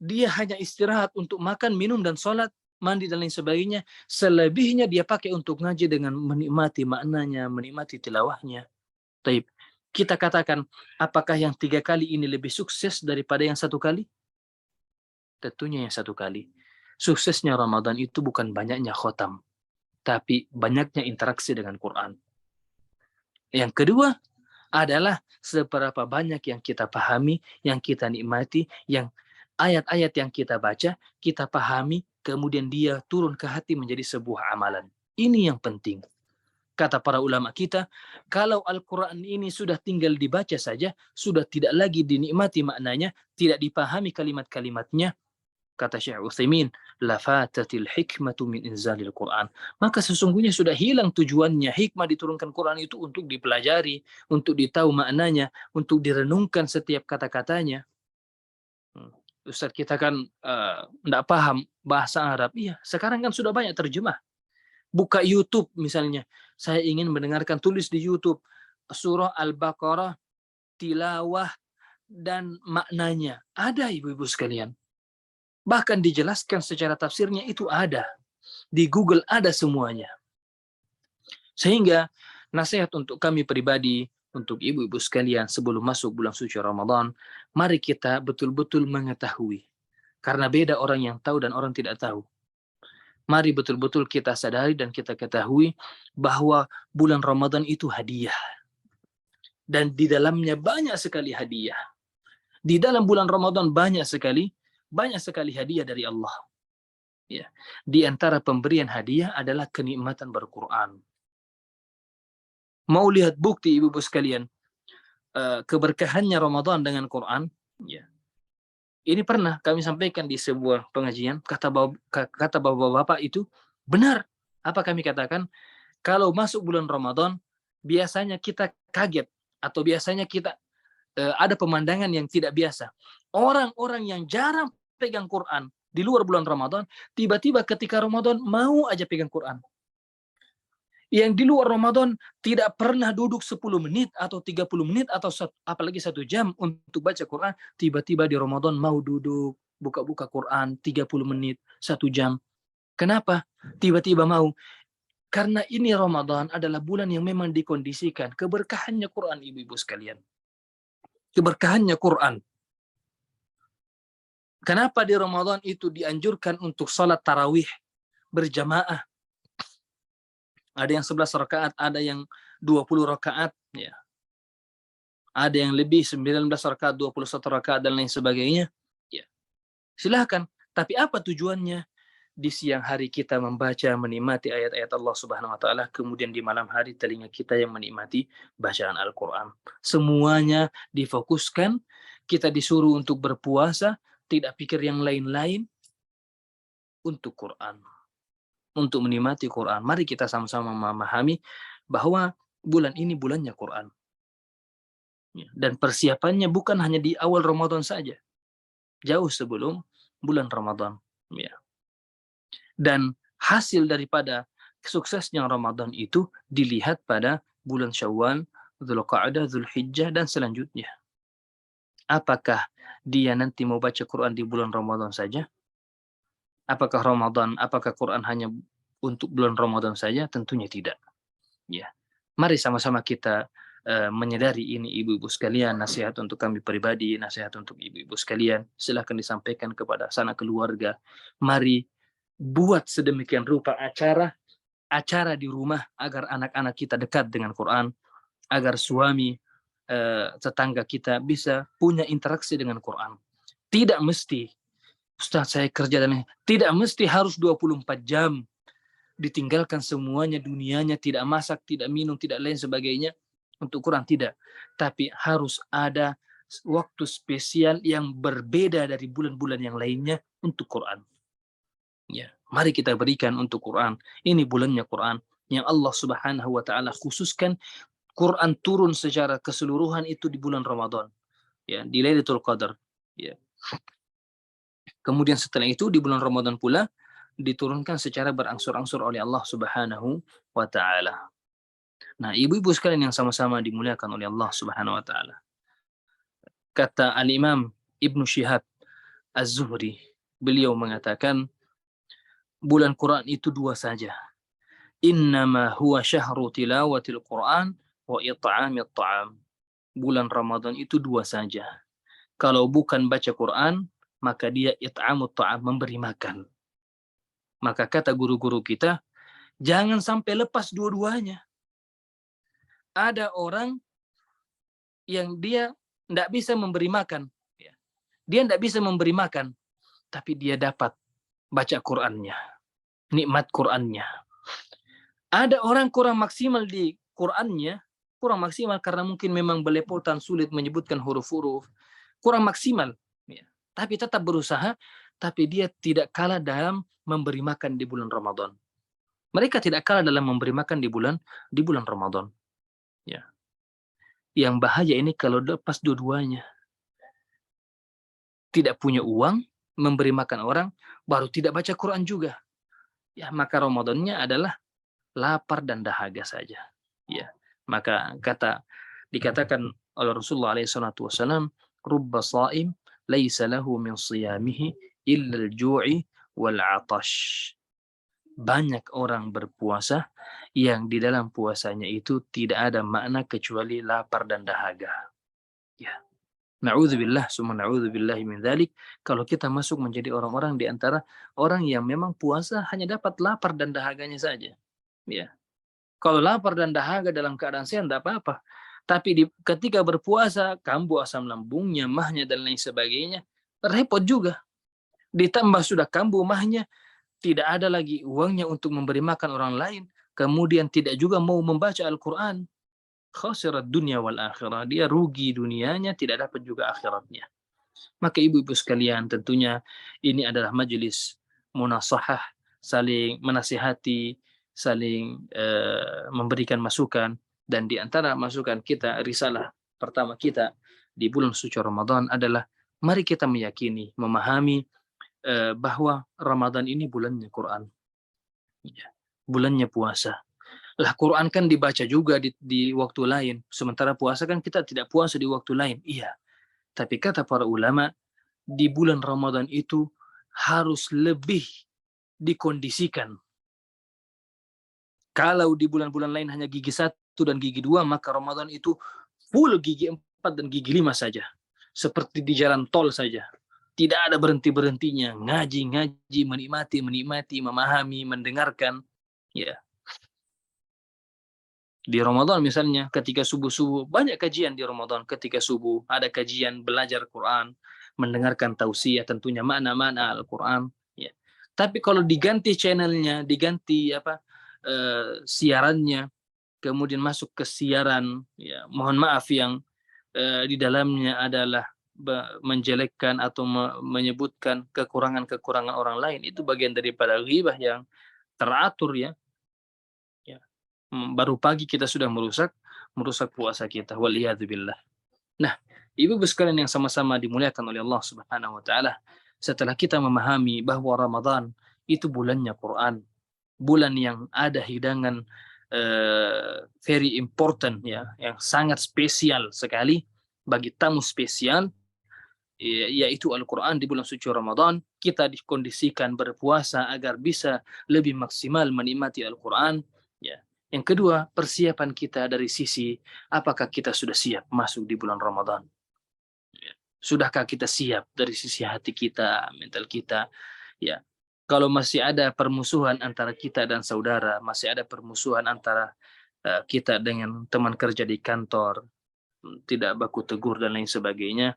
dia hanya istirahat untuk makan, minum, dan sholat, mandi, dan lain sebagainya. Selebihnya dia pakai untuk ngaji dengan menikmati maknanya, menikmati tilawahnya. Taib. Kita katakan, apakah yang 3 kali ini lebih sukses daripada yang 1 kali? Tentunya yang 1 kali. Suksesnya Ramadan itu bukan banyaknya khatam, tapi banyaknya interaksi dengan Quran. Yang kedua adalah seberapa banyak yang kita pahami, yang kita nikmati, yang ayat-ayat yang kita baca, kita pahami, kemudian dia turun ke hati menjadi sebuah amalan. Ini yang penting. Kata para ulama kita, kalau Al-Quran ini sudah tinggal dibaca saja, sudah tidak lagi dinikmati maknanya, tidak dipahami kalimat-kalimatnya, kata Syekh Utsaimin, lafatatil hikmatu min inzalil Quran. Maka sesungguhnya sudah hilang tujuannya. Hikmah diturunkan Quran itu untuk dipelajari, untuk ditahu maknanya, untuk direnungkan setiap kata-katanya. Ustaz, kita kan tidak paham bahasa Arab. Iya, sekarang kan sudah banyak terjemah. Buka YouTube misalnya, saya ingin mendengarkan, tulis di YouTube surah Al-Baqarah, tilawah dan maknanya. Ada ibu-ibu sekalian. Bahkan dijelaskan secara tafsirnya itu ada. Di Google ada semuanya. Sehingga nasihat untuk kami pribadi, untuk ibu-ibu sekalian sebelum masuk bulan suci Ramadan, mari kita betul-betul mengetahui. Karena beda orang yang tahu dan orang tidak tahu. Mari betul-betul kita sadari dan kita ketahui bahwa bulan Ramadan itu hadiah. Dan di dalamnya banyak sekali hadiah. Di dalam bulan Ramadan banyak sekali hadiah dari Allah. Ya. Di antara pemberian hadiah adalah kenikmatan berquran. Mau lihat bukti ibu-ibu sekalian keberkahannya Ramadan dengan Quran? Ya. Ini pernah kami sampaikan di sebuah pengajian, kata bapak-bapak itu benar. Apa kami katakan? Kalau masuk bulan Ramadan, biasanya kita kaget atau biasanya kita ada pemandangan yang tidak biasa. Orang-orang yang jarang pegang Quran di luar bulan Ramadan, tiba-tiba ketika Ramadan mau aja pegang Quran. Yang di luar Ramadan tidak pernah duduk 10 menit atau 30 menit atau apalagi 1 jam untuk baca Quran, tiba-tiba di Ramadan mau duduk buka-buka Quran 30 menit, 1 jam. Kenapa? Tiba-tiba mau. Karena ini Ramadan adalah bulan yang memang dikondisikan keberkahannya Quran, ibu-ibu sekalian. Keberkahannya Quran. Kenapa di Ramadan itu dianjurkan untuk salat tarawih berjamaah? Ada yang 11 rakaat, ada yang 20 rakaat, ya. Ada yang lebih 19 rakaat, 21 rakaat dan lain sebagainya. Ya. Silahkan. Tapi apa tujuannya? Di siang hari kita membaca, menikmati ayat-ayat Allah Subhanahu wa taala, kemudian di malam hari telinga kita yang menikmati bacaan Al-Qur'an. Semuanya difokuskan, kita disuruh untuk berpuasa, tidak pikir yang lain-lain, untuk Quran, untuk menikmati Quran. Mari kita sama-sama memahami bahwa bulan ini bulannya Quran. Dan persiapannya bukan hanya di awal Ramadan saja, jauh sebelum bulan Ramadan. Ya. Dan hasil daripada suksesnya Ramadan itu dilihat pada bulan Syawal, Dzulqa'dah, Dzulhijjah, dan selanjutnya. Apakah dia nanti mau baca Quran di bulan Ramadan saja? Apakah Quran hanya untuk bulan Ramadan saja? Tentunya tidak. Ya. Mari sama-sama kita menyadari ini, ibu-ibu sekalian, nasihat untuk kami pribadi, nasihat untuk ibu-ibu sekalian, silahkan disampaikan kepada sanak keluarga. Mari buat sedemikian rupa acara di rumah agar anak-anak kita dekat dengan Quran, agar suami, tetangga kita bisa punya interaksi dengan Quran. Tidak mesti, Ustaz saya kerja dan tidak mesti harus 24 jam ditinggalkan semuanya, dunianya, tidak masak, tidak minum, tidak lain sebagainya untuk Quran, tidak. Tapi harus ada waktu spesial yang berbeda dari bulan-bulan yang lainnya untuk Quran. Ya, mari kita berikan untuk Quran. Ini bulannya Quran yang Allah Subhanahu wa taala khususkan. Quran turun secara keseluruhan itu di bulan Ramadan. Ya, di Lailatul Qadar. Ya. Kemudian setelah itu di bulan Ramadan pula diturunkan secara berangsur-angsur oleh Allah Subhanahu wa taala. Nah, ibu-ibu sekalian yang sama-sama dimuliakan oleh Allah Subhanahu wa taala. Kata Al-Imam Ibnu Syihab Az-Zuhri, beliau mengatakan bulan Quran itu dua saja. Innama huwa syahru tilawatil Quran wa it'amit ta'am. Bulan Ramadan itu dua saja. Kalau bukan baca Quran, maka dia it'amut ta'am, memberi makan. Maka kata guru-guru kita, jangan sampai lepas dua-duanya. Ada orang yang dia tidak bisa memberi makan. Dia tidak bisa memberi makan, tapi dia dapat baca Qurannya, nikmat Qurannya. Ada orang kurang maksimal di Qurannya, kurang maksimal karena mungkin memang belepotan, sulit menyebutkan huruf-huruf, kurang maksimal. Tapi tetap berusaha, tapi dia tidak kalah dalam memberi makan di bulan Ramadan. Mereka tidak kalah dalam memberi makan di bulan Ramadan. Ya. Yang bahaya ini kalau lepas dua-duanya. Tidak punya uang, memberi makan orang, baru tidak baca Quran juga. Ya, maka Ramadannya adalah lapar dan dahaga saja. Ya. Maka dikatakan oleh Rasulullah SAW, rubba sha'im laisa lahu min siyamihi illa al-ju'i wal 'atash. Banyak orang berpuasa yang di dalam puasanya itu tidak ada makna kecuali lapar dan dahaga. Ya. Na'udzubillah, summa na'udzubillah min dzalik. Kalau kita masuk menjadi orang-orang di antara orang yang memang puasa hanya dapat lapar dan dahaganya saja. Ya. Kalau lapar dan dahaga dalam keadaan sehat tidak apa-apa. Tapi ketika berpuasa, kambuh asam lambungnya, mahnya dan lain sebagainya, repot juga. Ditambah sudah kambuh mahnya, tidak ada lagi uangnya untuk memberi makan orang lain, kemudian tidak juga mau membaca Al-Quran. Khasirat dunia wal akhirah. Dia rugi dunianya, tidak dapat juga akhiratnya. Maka ibu-ibu sekalian, tentunya ini adalah majelis munasahah, saling menasihati, saling memberikan masukan. Dan di antara masukan kita, risalah pertama kita di bulan suci Ramadan adalah mari kita meyakini, memahami bahwa Ramadan ini bulannya Quran, bulannya puasa. Lah Quran kan dibaca juga di waktu lain, sementara puasa kan kita tidak puasa di waktu lain. Iya, tapi kata para ulama, di bulan Ramadan itu harus lebih dikondisikan. Kalau di bulan-bulan lain hanya gigi 1 dan gigi 2, maka Ramadan itu full gigi 4 dan gigi 5 saja. Seperti di jalan tol saja. Tidak ada berhenti-berhentinya. Ngaji, menikmati, memahami, mendengarkan. Ya. Di Ramadan misalnya, ketika subuh-subuh, banyak kajian di Ramadan. Ketika subuh, ada kajian belajar Quran, mendengarkan tausiah, tentunya makna-makna Al-Quran. Ya. Tapi kalau diganti channelnya, diganti siarannya, kemudian masuk ke siaran, ya, mohon maaf yang di dalamnya adalah menjelekkan atau menyebutkan kekurangan-kekurangan orang lain, itu bagian daripada ghibah yang teratur ya. Baru pagi kita sudah merusak puasa kita. Waliyadzubillah. Nah, ibu-ibu sekalian yang sama-sama dimuliakan oleh Allah Subhanahu wa taala, setelah kita memahami bahwa Ramadan itu bulannya Quran, bulan yang ada hidangan very important ya, yang sangat spesial sekali bagi tamu spesial, yaitu Al-Quran di bulan suci Ramadan. Kita dikondisikan berpuasa agar bisa lebih maksimal menikmati Al-Quran ya. Yang kedua, persiapan kita dari sisi apakah kita sudah siap masuk di bulan Ramadan. Sudahkah kita siap dari sisi hati kita, mental kita ya. Kalau masih ada permusuhan antara kita dan saudara, masih ada permusuhan antara kita dengan teman kerja di kantor, tidak baku tegur dan lain sebagainya,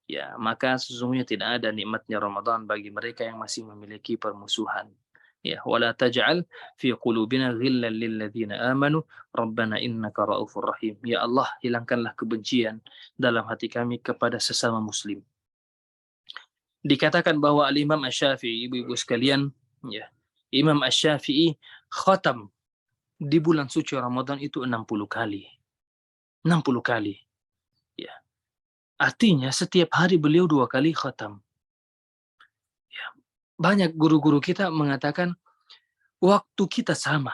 ya maka sesungguhnya tidak ada nikmatnya Ramadan bagi mereka yang masih memiliki permusuhan. Ya, wala taj'al fi qulubina ghillan lil ladzina amanu rabbana innaka raufur rahim. Ya Allah, hilangkanlah kebencian dalam hati kami kepada sesama muslim. Dikatakan bahwa Al-Imam Asy-Syafi'i, ibu-ibu sekalian, ya, Imam Asy-Syafi'i khatam di bulan suci Ramadan itu 60 kali. 60 kali. Ya. Artinya setiap hari beliau 2 kali khatam. Ya. Banyak guru-guru kita mengatakan waktu kita sama.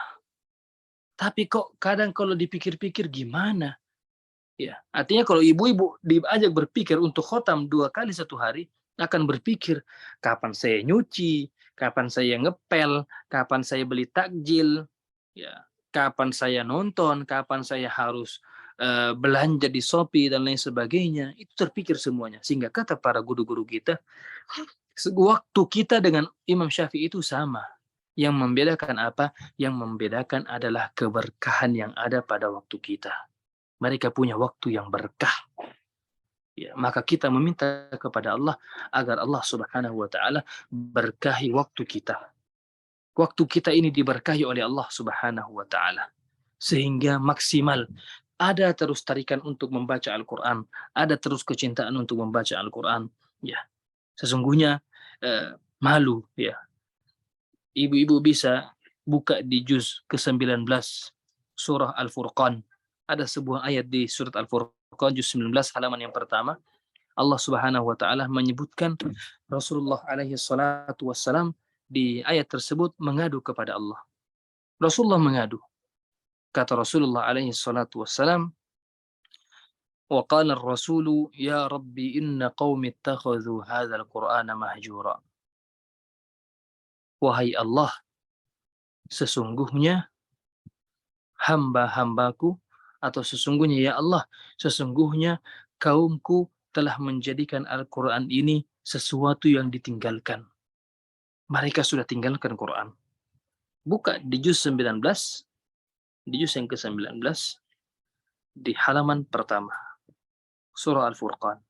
Tapi kok kadang kalau dipikir-pikir gimana? Ya, artinya kalau ibu-ibu diajak berpikir untuk khatam 2 kali 1 hari, akan berpikir kapan saya nyuci, kapan saya ngepel, kapan saya beli takjil, ya, kapan saya nonton, kapan saya harus belanja di Shopee dan lain sebagainya. Itu terpikir semuanya. Sehingga kata para guru-guru kita, waktu kita dengan Imam Syafi'i itu sama. Yang membedakan apa? Yang membedakan adalah keberkahan yang ada pada waktu kita. Mereka punya waktu yang berkah. Ya, maka kita meminta kepada Allah agar Allah Subhanahu wa taala berkahi waktu kita. Waktu kita ini diberkahi oleh Allah Subhanahu wa taala sehingga maksimal. Ada terus tarikan untuk membaca Al-Quran, ada terus kecintaan untuk membaca Al-Quran. Ya, sesungguhnya malu ya. Ibu-ibu bisa buka di juz ke-19 surah Al-Furqan. Ada sebuah ayat di surat Al-Furqan juz 19 halaman yang pertama. Allah Subhanahu wa taala menyebutkan Rasulullah alaihi salatu wassalam di ayat tersebut mengadu kepada Allah. Rasulullah mengadu. Kata Rasulullah alaihi salatu wassalam, wa qala ar-rasulu ya rabbi inna qaumi ittakhadhu hadzal qur'ana mahjura. Wahai Allah, sesungguhnya hamba-hambaku, atau sesungguhnya ya Allah, sesungguhnya kaumku telah menjadikan Al-Quran ini sesuatu yang ditinggalkan. Mereka sudah tinggalkan Quran. Buka di juz 19, di juz yang ke-19, di halaman pertama, surah Al-Furqan.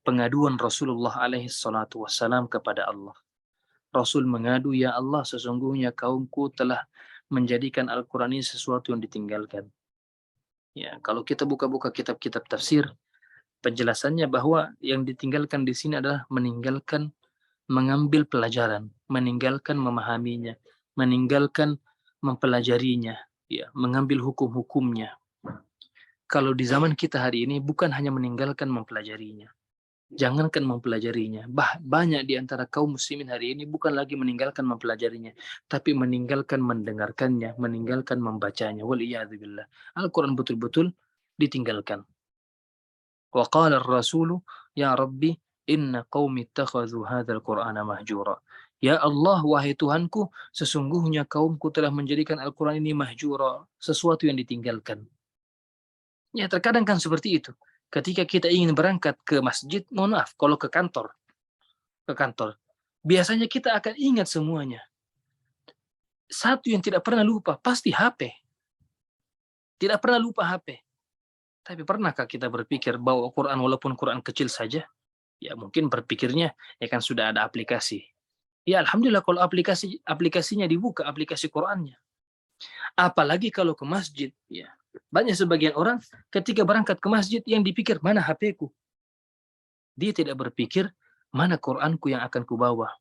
Pengaduan Rasulullah alaihi salatu wassalam kepada Allah. Rasul mengadu, ya Allah, sesungguhnya kaumku telah menjadikan Al-Quran ini sesuatu yang ditinggalkan. Ya, kalau kita buka-buka kitab-kitab tafsir, penjelasannya bahwa yang ditinggalkan di sini adalah meninggalkan mengambil pelajaran, meninggalkan memahaminya, meninggalkan mempelajarinya, ya, mengambil hukum-hukumnya. Kalau di zaman kita hari ini bukan hanya meninggalkan mempelajarinya. Jangankan mempelajarinya, banyak di antara kaum muslimin hari ini bukan lagi meninggalkan mempelajarinya, tapi meninggalkan mendengarkannya, meninggalkan membacanya. Waliyadzubillah. Al-Quran betul-betul ditinggalkan. Wa qala ar-rasulu ya rabbi inna qaumi ittakhadhu hadzal qur'ana mahjura. Ya Allah, wahai Tuhanku, sesungguhnya kaumku telah menjadikan Al-Quran ini mahjura, sesuatu yang ditinggalkan. Ya, terkadang kan seperti itu. Ketika kita ingin berangkat ke masjid, mohon maaf, kalau ke kantor, biasanya kita akan ingat semuanya. Satu yang tidak pernah lupa, pasti HP. Tidak pernah lupa HP. Tapi pernahkah kita berpikir bahwa Quran, walaupun Quran kecil saja, ya mungkin berpikirnya, ya kan sudah ada aplikasi. Ya Alhamdulillah kalau aplikasinya dibuka, aplikasi Qurannya. Apalagi kalau ke masjid, ya. Banyak sebagian orang ketika berangkat ke masjid yang dipikir mana HP-ku. Dia tidak berpikir mana Quranku yang akan kubawa.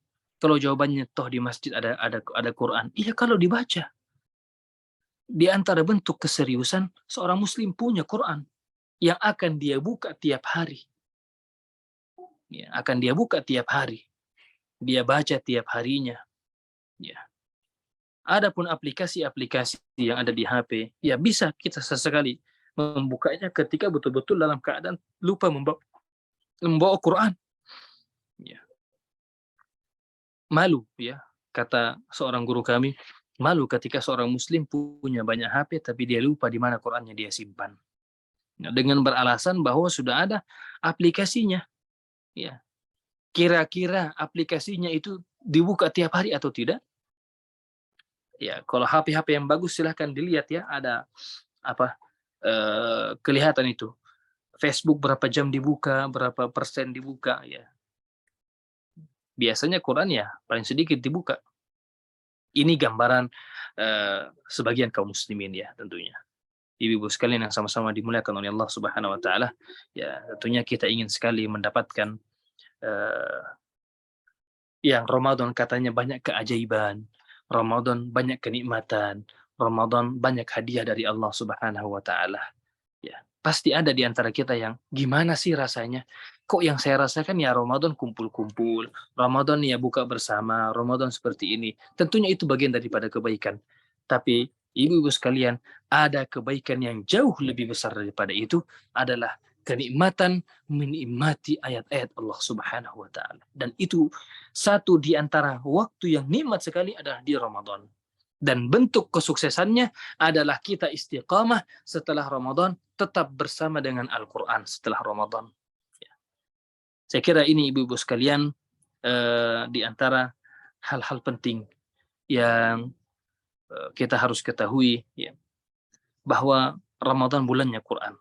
Kalau jawabannya toh di masjid ada Quran, iya kalau dibaca. Di antara bentuk keseriusan seorang muslim punya Quran yang akan dia buka tiap hari. Ya, akan dia buka tiap hari. Dia baca tiap harinya. Ya. Adapun aplikasi-aplikasi yang ada di HP, ya bisa kita sesekali membukanya ketika betul-betul dalam keadaan lupa membawa Quran. Ya. Malu, ya, kata seorang guru kami, malu ketika seorang muslim punya banyak HP tapi dia lupa di mana Qurannya dia simpan. Nah, dengan beralasan bahwa sudah ada aplikasinya. Ya. Kira-kira aplikasinya itu dibuka tiap hari atau tidak? Ya, kalau HP-HP yang bagus silahkan dilihat ya, ada apa kelihatan itu. Facebook berapa jam dibuka, berapa persen dibuka ya. Biasanya Quran ya paling sedikit dibuka. Ini gambaran sebagian kaum muslimin ya tentunya. Ibu-ibu sekalian yang sama-sama dimuliakan oleh Allah Subhanahu wa taala, ya tentunya kita ingin sekali mendapatkan yang Ramadan katanya banyak keajaiban, Ramadan banyak kenikmatan, Ramadan banyak hadiah dari Allah Subhanahu wa taala. Ya, pasti ada di antara kita yang gimana sih rasanya? Kok yang saya rasakan ya Ramadan kumpul-kumpul, Ramadan ya buka bersama, Ramadan seperti ini. Tentunya itu bagian daripada kebaikan. Tapi ibu-ibu sekalian, ada kebaikan yang jauh lebih besar daripada itu adalah kenikmatan menikmati ayat-ayat Allah Subhanahu wa taala. Dan itu satu di antara waktu yang nikmat sekali adalah di Ramadan. Dan bentuk kesuksesannya adalah kita istiqamah setelah Ramadan, tetap bersama dengan Al-Quran setelah Ramadan. Ya. Saya kira ini ibu-ibu sekalian di antara hal-hal penting yang kita harus ketahui ya, bahwa Ramadan bulannya Quran.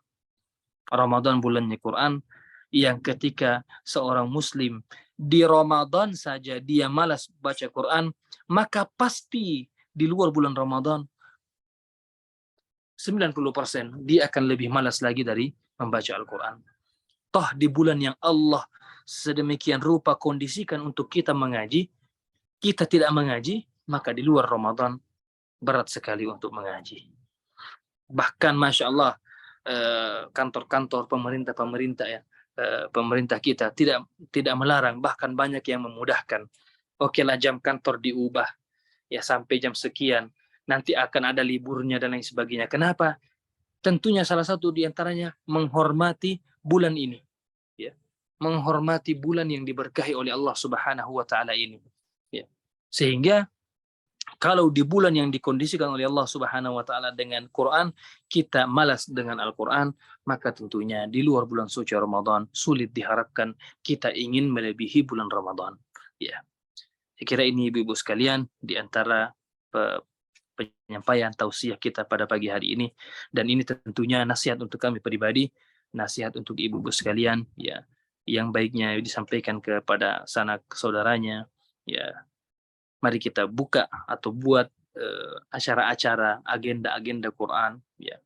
Ramadan bulannya Quran yang ketika seorang muslim di Ramadan saja dia malas baca Quran, maka pasti di luar bulan Ramadan 90% dia akan lebih malas lagi dari membaca Al-Quran. Toh di bulan yang Allah sedemikian rupa kondisikan untuk kita mengaji, kita tidak mengaji, maka di luar Ramadan berat sekali untuk mengaji. Bahkan Masya Allah, kantor-kantor pemerintah ya, pemerintah kita tidak melarang, bahkan banyak yang memudahkan. Oke lah jam kantor diubah, ya sampai jam sekian, nanti akan ada liburnya dan lain sebagainya. Kenapa? Tentunya salah satu di antaranya menghormati bulan ini. Ya. Menghormati bulan yang diberkahi oleh Allah Subhanahu wa taala ini. Ya. Sehingga kalau di bulan yang dikondisikan oleh Allah Subhanahu wa taala dengan Quran, kita malas dengan Al-Quran, maka tentunya di luar bulan suci Ramadan sulit diharapkan kita ingin melebihi bulan Ramadan. Ya. Saya kira ini ibu-ibu sekalian di antara penyampaian tausiah kita pada pagi hari ini, dan ini tentunya nasihat untuk kami pribadi, nasihat untuk ibu-ibu sekalian ya, yang baiknya disampaikan kepada sanak saudaranya ya. Mari kita buka atau buat acara-acara, agenda-agenda Quran ya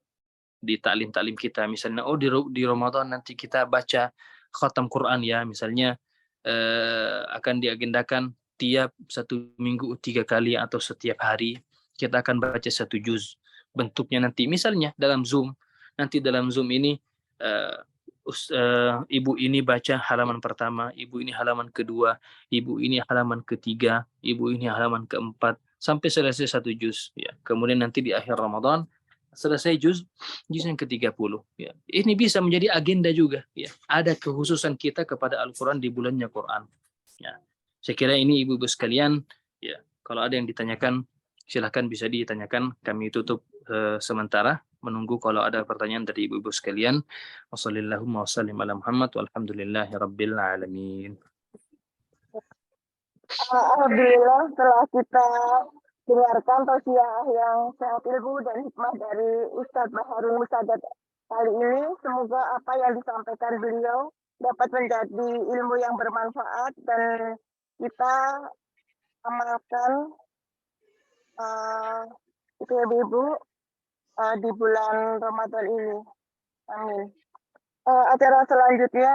di taklim-taklim kita, misalnya di Ramadan nanti kita baca khatam Quran ya, misalnya akan diagendakan tiap 1 minggu 3 kali atau setiap hari kita akan baca 1 juz. Bentuknya nanti misalnya dalam Zoom. Nanti dalam Zoom ini ibu ini baca halaman pertama, ibu ini halaman kedua, ibu ini halaman ketiga, ibu ini halaman keempat, sampai selesai 1 juz. Ya. Kemudian nanti di akhir Ramadan selesai juz yang ke-30. Ya. Ini bisa menjadi agenda juga. Ya. Ada kekhususan kita kepada Al-Quran di bulannya Quran. Ya. Saya kira ini ibu-ibu sekalian, ya kalau ada yang ditanyakan silahkan bisa ditanyakan. Kami tutup sementara menunggu kalau ada pertanyaan dari ibu-ibu sekalian. Wassalamualaikum warahmatullahi wabarakatuh. Walhamdulillahirabbil alamin. Alhamdulillah setelah kita dengarkan tausiah yang sangat ilmu dan hikmah dari Ustadz Baharul Musaddad kali ini, semoga apa yang disampaikan beliau dapat menjadi ilmu yang bermanfaat dan kita amalkan itu ya ibu di bulan Ramadan ini. Amin. Acara selanjutnya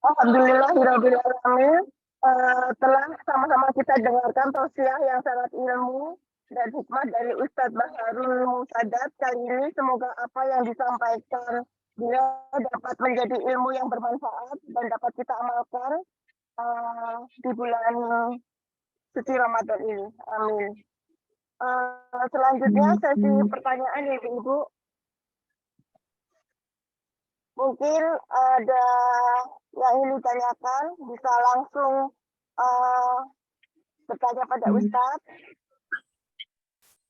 Alhamdulillahirrahmanirrahim. Telah sama-sama kita dengarkan tausiah yang sangat ilmu dan hikmah dari Ustadz Baharul Musadat kali ini. Semoga apa yang disampaikan beliau dapat menjadi ilmu yang bermanfaat dan dapat kita amalkan di bulan suci Ramadan ini. Amin. Selanjutnya sesi pertanyaan ya Ibu. Mungkin ada yang ingin ditanyakan, bisa langsung bertanya pada Ustadz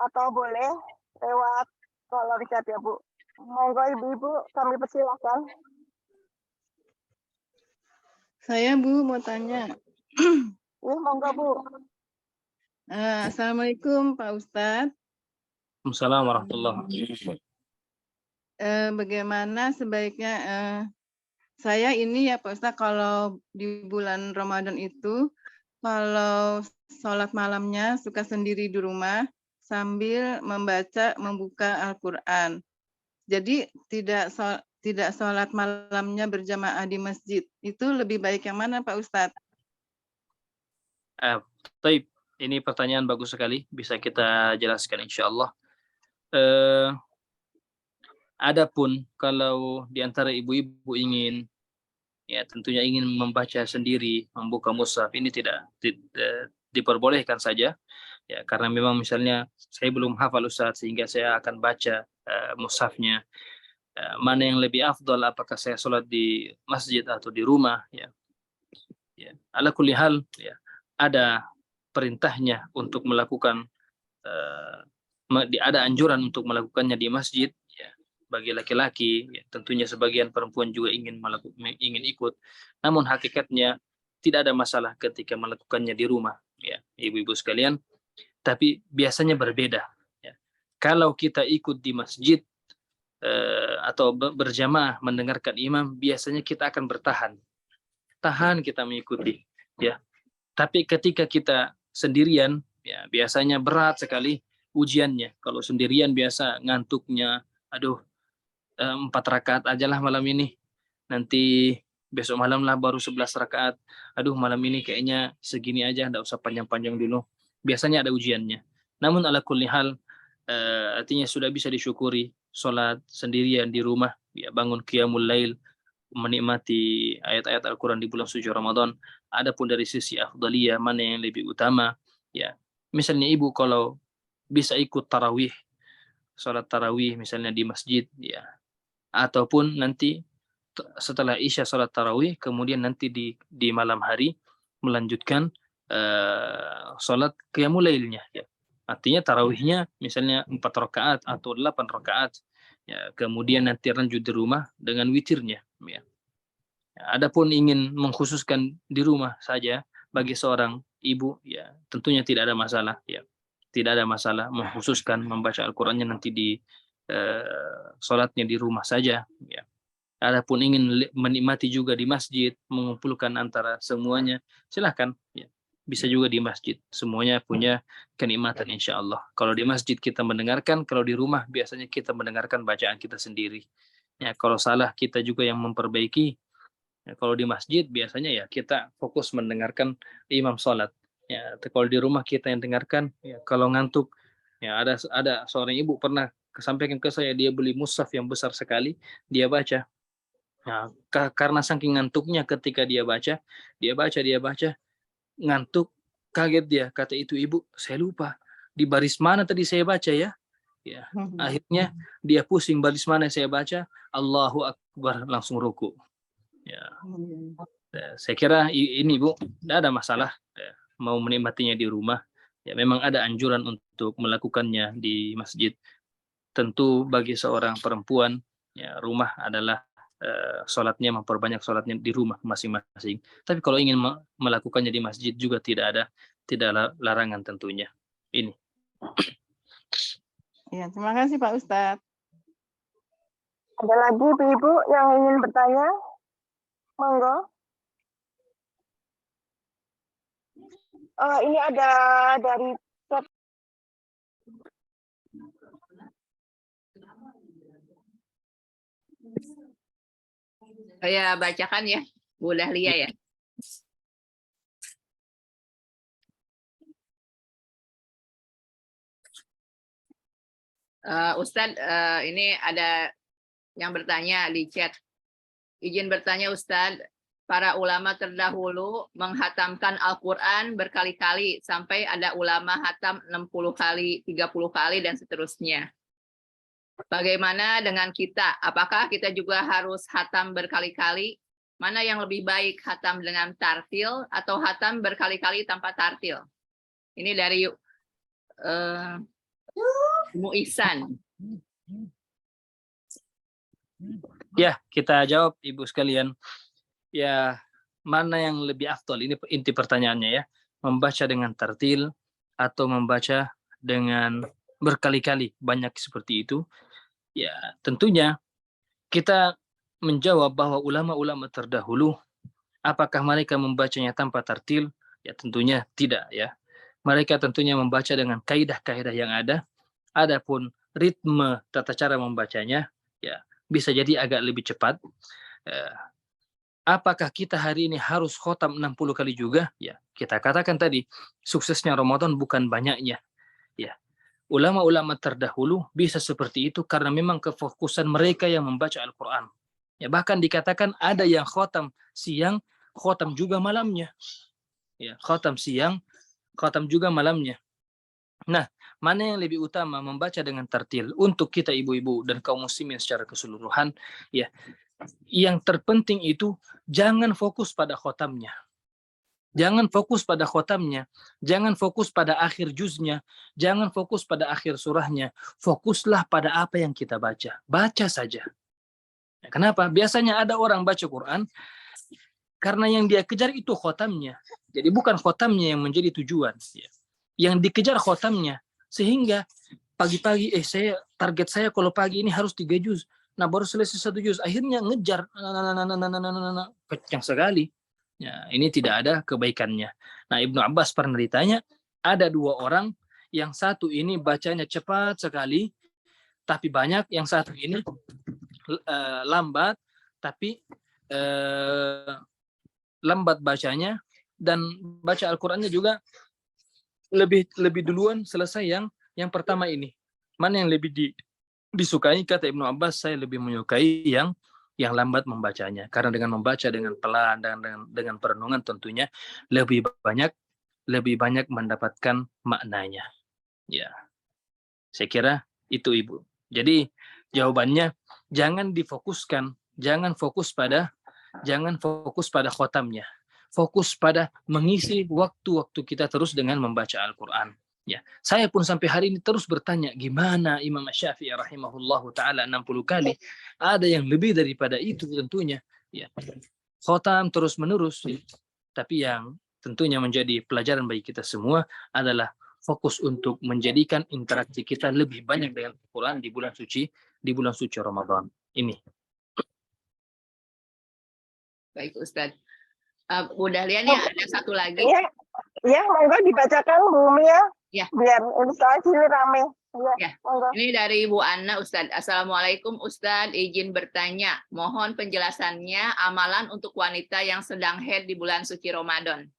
atau boleh lewat kolom chat ya Bu. Monggo Ibu-Ibu, kami persilahkan. Saya Bu mau tanya. Monggo Bu. Assalamualaikum Pak Ustadz. Assalamualaikum warahmatullahi wabarakatuh. Bagaimana sebaiknya saya ini ya Pak Ustadz, kalau di bulan Ramadan itu kalau sholat malamnya suka sendiri di rumah sambil membuka Al-Quran. Jadi tidak sholat malamnya berjamaah di masjid. Itu lebih baik yang mana Pak Ustadz? Taib, ini pertanyaan bagus sekali, bisa kita jelaskan insya Allah. Adapun kalau di antara ibu-ibu ingin, ya tentunya ingin membaca sendiri, membuka mushaf, ini tidak diperbolehkan saja, ya karena memang misalnya saya belum hafal Ustaz sehingga saya akan baca mushafnya. Mana yang lebih afdal, apakah saya sholat di masjid atau di rumah, ya. Ala kulli hal, ya ada perintahnya untuk melakukan, ada anjuran untuk melakukannya di masjid, ya bagi laki-laki, ya, tentunya sebagian perempuan juga ingin ikut, namun hakikatnya tidak ada masalah ketika melakukannya di rumah, ya ibu-ibu sekalian. Tapi biasanya berbeda, ya. Kalau kita ikut di masjid atau berjamaah mendengarkan imam, biasanya kita akan tahan kita mengikuti, ya. Tapi ketika kita sendirian, ya biasanya berat sekali ujiannya. Kalau sendirian biasa ngantuknya, aduh 4 rakaat aja lah malam ini, nanti besok malam lah baru 11 rakaat, aduh malam ini kayaknya segini aja, nggak usah panjang-panjang dulu. Biasanya ada ujiannya. Namun ala kulli hal, artinya sudah bisa disyukuri sholat sendirian di rumah, ya bangun qiyamul lail, menikmati ayat-ayat Al-Quran di bulan suci Ramadan. Adapun dari sisi afdaliyah, mana yang lebih utama, ya misalnya ibu kalau bisa ikut tarawih, sholat tarawih misalnya di masjid, ya ataupun nanti setelah isya sholat tarawih, kemudian nanti di malam hari melanjutkan sholat qiyamul lailnya, ya. Artinya tarawihnya misalnya 4 rakaat atau 8 rakaat, ya kemudian nanti lanjut di rumah dengan witirnya, ya. Adapun ingin mengkhususkan di rumah saja bagi seorang ibu, ya tentunya tidak ada masalah, ya tidak ada masalah mengkhususkan membaca Al-Qur'annya nanti di sholatnya di rumah saja, ya. Adapun ingin menikmati juga di masjid, mengumpulkan antara semuanya, silahkan, ya. Bisa juga di masjid, semuanya punya kenikmatan insya Allah. Kalau di masjid kita mendengarkan, kalau di rumah biasanya kita mendengarkan bacaan kita sendiri, ya. Kalau salah kita juga yang memperbaiki. Ya, kalau di masjid biasanya ya kita fokus mendengarkan imam sholat. Ya, kalau di rumah kita yang dengarkan, ya kalau ngantuk, ya ada seorang ibu pernah sampaikan ke saya, dia beli mushaf yang besar sekali, dia baca. Nah, karena saking ngantuknya ketika dia baca, ngantuk, kaget dia, kata itu ibu, saya lupa di baris mana tadi saya baca ya. Ya, akhirnya dia pusing baris mana saya baca, Allahu Akbar, langsung ruku. Ya, saya kira ini Bu, tidak ada masalah, ya, mau menikmatinya di rumah. Ya, memang ada anjuran untuk melakukannya di masjid. Tentu bagi seorang perempuan, ya rumah adalah sholatnya, memperbanyak sholatnya di rumah masing-masing. Tapi kalau ingin melakukannya di masjid juga tidak ada larangan tentunya. Ini. Ya, terima kasih Pak Ustadz. Ada lagi ibu-ibu yang ingin bertanya? Monggo. Ini ada dari chat. Saya bacakan ya. Bu Dahlia ya. Ustadz, ini ada yang bertanya di chat. Izin bertanya Ustadz, para ulama terdahulu menghatamkan Al-Quran berkali-kali sampai ada ulama hatam 60 kali, 30 kali, dan seterusnya. Bagaimana dengan kita? Apakah kita juga harus hatam berkali-kali? Mana yang lebih baik, hatam dengan tartil atau hatam berkali-kali tanpa tartil? Ini dari Mu Ihsan. Ya, kita jawab Ibu sekalian. Ya, mana yang lebih afdol? Ini inti pertanyaannya ya. Membaca dengan tartil atau membaca dengan berkali-kali, banyak seperti itu. Ya, tentunya kita menjawab bahwa ulama-ulama terdahulu, apakah mereka membacanya tanpa tartil? Ya, tentunya tidak ya. Mereka tentunya membaca dengan kaidah-kaidah yang ada. Adapun ritme tata cara membacanya, ya bisa jadi agak lebih cepat. Apakah kita hari ini harus khotam 60 kali juga? Ya, kita katakan tadi, suksesnya Ramadan bukan banyaknya. Ya, ulama-ulama terdahulu bisa seperti itu karena memang kefokusan mereka yang membaca Al-Quran. Ya, bahkan dikatakan ada yang khotam siang, khotam juga malamnya. Ya, khotam siang, khotam juga malamnya. Nah, mana yang lebih utama, membaca dengan tartil untuk kita ibu-ibu dan kaum muslimin secara keseluruhan? Ya, yang terpenting itu jangan fokus pada khotamnya. Jangan fokus pada khotamnya, jangan fokus pada akhir juznya, jangan fokus pada akhir surahnya. Fokuslah pada apa yang kita baca. Baca saja. Kenapa? Biasanya ada orang baca Quran karena yang dia kejar itu khotamnya. Jadi bukan khotamnya yang menjadi tujuan. Yang dikejar khotamnya, sehingga pagi-pagi target saya kalau pagi ini harus 3 juz. Nah, baru selesai 1 juz, akhirnya ngejar kencang sekali. Ya, ini tidak ada kebaikannya. Nah, Ibnu Abbas pernah ditanya, ada 2 orang, yang satu ini bacanya cepat sekali, tapi banyak, yang satu ini lambat, tapi lambat bacanya, dan baca Al-Qur'annya juga lebih duluan selesai yang pertama ini. Mana yang lebih disukai? Kata Ibnu Abbas, saya lebih menyukai yang lambat membacanya, karena dengan membaca dengan pelan dan dengan perenungan tentunya lebih banyak mendapatkan maknanya. Ya, saya kira itu Ibu. Jadi jawabannya, jangan fokus pada khotamnya. Fokus pada mengisi waktu-waktu kita terus dengan membaca Al-Quran. Ya, saya pun sampai hari ini terus bertanya, gimana Imam Syafi'i rahimahullahu taala 60 kali? Ada yang lebih daripada itu tentunya. Ya, khotam terus menerus. Ya. Tapi yang tentunya menjadi pelajaran bagi kita semua adalah fokus untuk menjadikan interaksi kita lebih banyak dengan Al-Quran di bulan suci Ramadan ini. Baik Ustadz. Bu Dahlia nih ada satu lagi. Ya, monggo dibacakan Bu Mia. Ya. Biar soal sini rame. Ya. Ini dari Bu Anna, Ustadz. Assalamualaikum Ustadz, izin bertanya. Mohon penjelasannya amalan untuk wanita yang sedang haid di bulan suci Ramadan.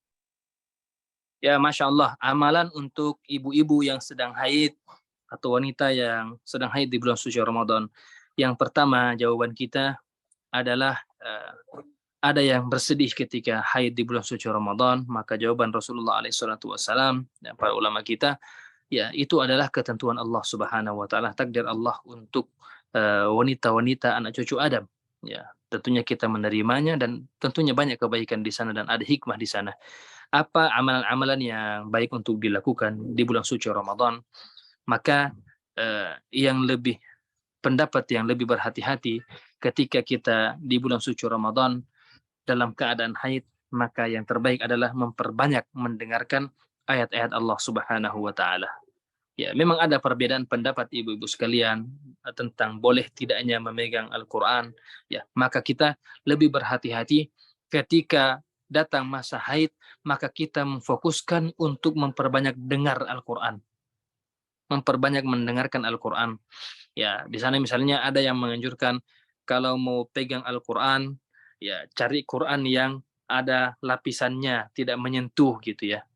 Ya, Masya Allah, amalan untuk ibu-ibu yang sedang haid atau wanita yang sedang haid di bulan suci Ramadan. Yang pertama, jawaban kita adalah ada yang bersedih ketika haid di bulan suci Ramadan, maka jawaban Rasulullah SAW dan para ulama kita, ya itu adalah ketentuan Allah Subhanahu Wa Taala, takdir Allah untuk wanita-wanita anak cucu Adam. Ya, tentunya kita menerimanya dan tentunya banyak kebaikan di sana dan ada hikmah di sana. Apa amalan-amalan yang baik untuk dilakukan di bulan suci Ramadan? Maka pendapat yang lebih berhati-hati ketika kita di bulan suci Ramadan dalam keadaan haid, maka yang terbaik adalah memperbanyak mendengarkan ayat-ayat Allah Subhanahu wa taala. Ya, memang ada perbedaan pendapat ibu-ibu sekalian tentang boleh tidaknya memegang Al-Qur'an, ya, maka kita lebih berhati-hati ketika datang masa haid, maka kita memfokuskan untuk memperbanyak dengar Al-Qur'an. Memperbanyak mendengarkan Al-Qur'an. Ya, di sana misalnya ada yang menganjurkan kalau mau pegang Al-Qur'an ya cari Quran yang ada lapisannya, tidak menyentuh gitu ya.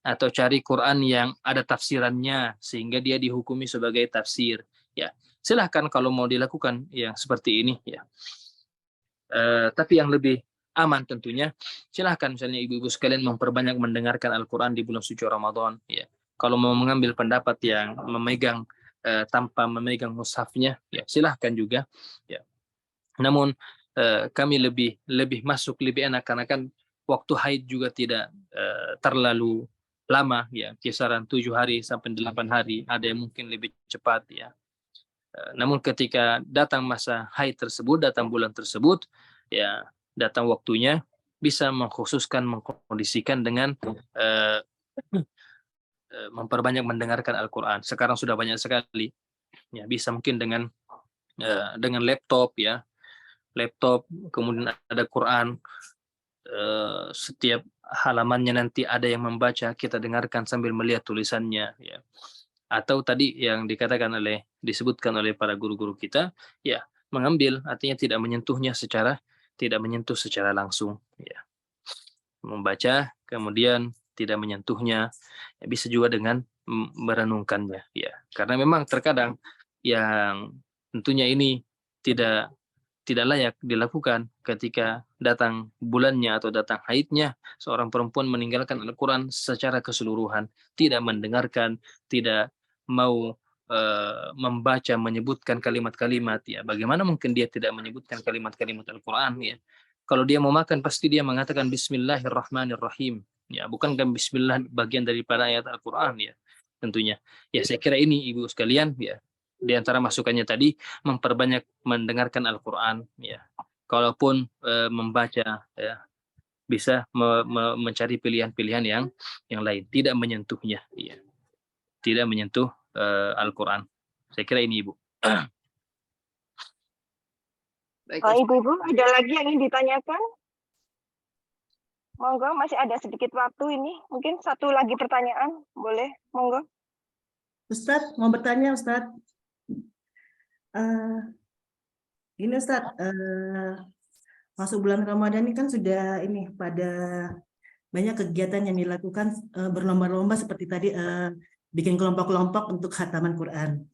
Atau cari Quran yang ada tafsirannya sehingga dia dihukumi sebagai tafsir. Ya, silahkan kalau mau dilakukan yang seperti ini ya. Tapi yang lebih aman tentunya, silahkan misalnya ibu-ibu sekalian memperbanyak mendengarkan Al-Quran di bulan suci Ramadan. Ya, kalau mau mengambil pendapat yang memegang tanpa memegang mushafnya, ya silahkan juga. Ya, namun kami lebih masuk lebih enak karena kan waktu haid juga tidak terlalu lama ya, kisaran 7 hari sampai 8 hari, ada yang mungkin lebih cepat ya. Namun ketika datang masa haid tersebut, datang bulan tersebut, ya datang waktunya, bisa mengkhususkan, mengkondisikan dengan memperbanyak mendengarkan Al-Quran. Sekarang sudah banyak sekali, ya bisa mungkin dengan laptop ya, laptop, kemudian ada Quran, setiap halamannya nanti ada yang membaca, kita dengarkan sambil melihat tulisannya ya. Atau tadi yang disebutkan oleh para guru-guru kita, ya mengambil, artinya tidak menyentuh secara langsung ya. Membaca kemudian tidak menyentuhnya, ya, bisa juga dengan merenungkannya ya. Karena memang terkadang yang tentunya ini tidak layak dilakukan ketika datang bulannya atau datang haidnya, seorang perempuan meninggalkan Al-Quran secara keseluruhan, tidak mendengarkan, tidak mau membaca, menyebutkan kalimat-kalimat ya. Bagaimana mungkin dia tidak menyebutkan kalimat-kalimat Al-Quran ya? Kalau dia mau makan pasti dia mengatakan Bismillahirrahmanirrahim ya, bukankah Bismillah bagian daripada ayat Al-Quran ya? Tentunya ya, saya kira ini ibu sekalian ya, di antara masukannya tadi memperbanyak mendengarkan Al-Quran ya. Kalaupun membaca ya, bisa mencari pilihan-pilihan yang lain, tidak menyentuhnya ya. Tidak menyentuh Al-Quran. Saya kira ini ibu. Baik, Ibu-ibu, ada lagi yang ingin ditanyakan? Monggo, masih ada sedikit waktu ini. Mungkin satu lagi pertanyaan, boleh? Monggo. Ustadz, mau bertanya Ustadz. Ini Ustadz, masuk bulan Ramadan ini kan sudah ini pada banyak kegiatan yang dilakukan berlomba-lomba seperti tadi bikin kelompok-kelompok untuk khataman Quran.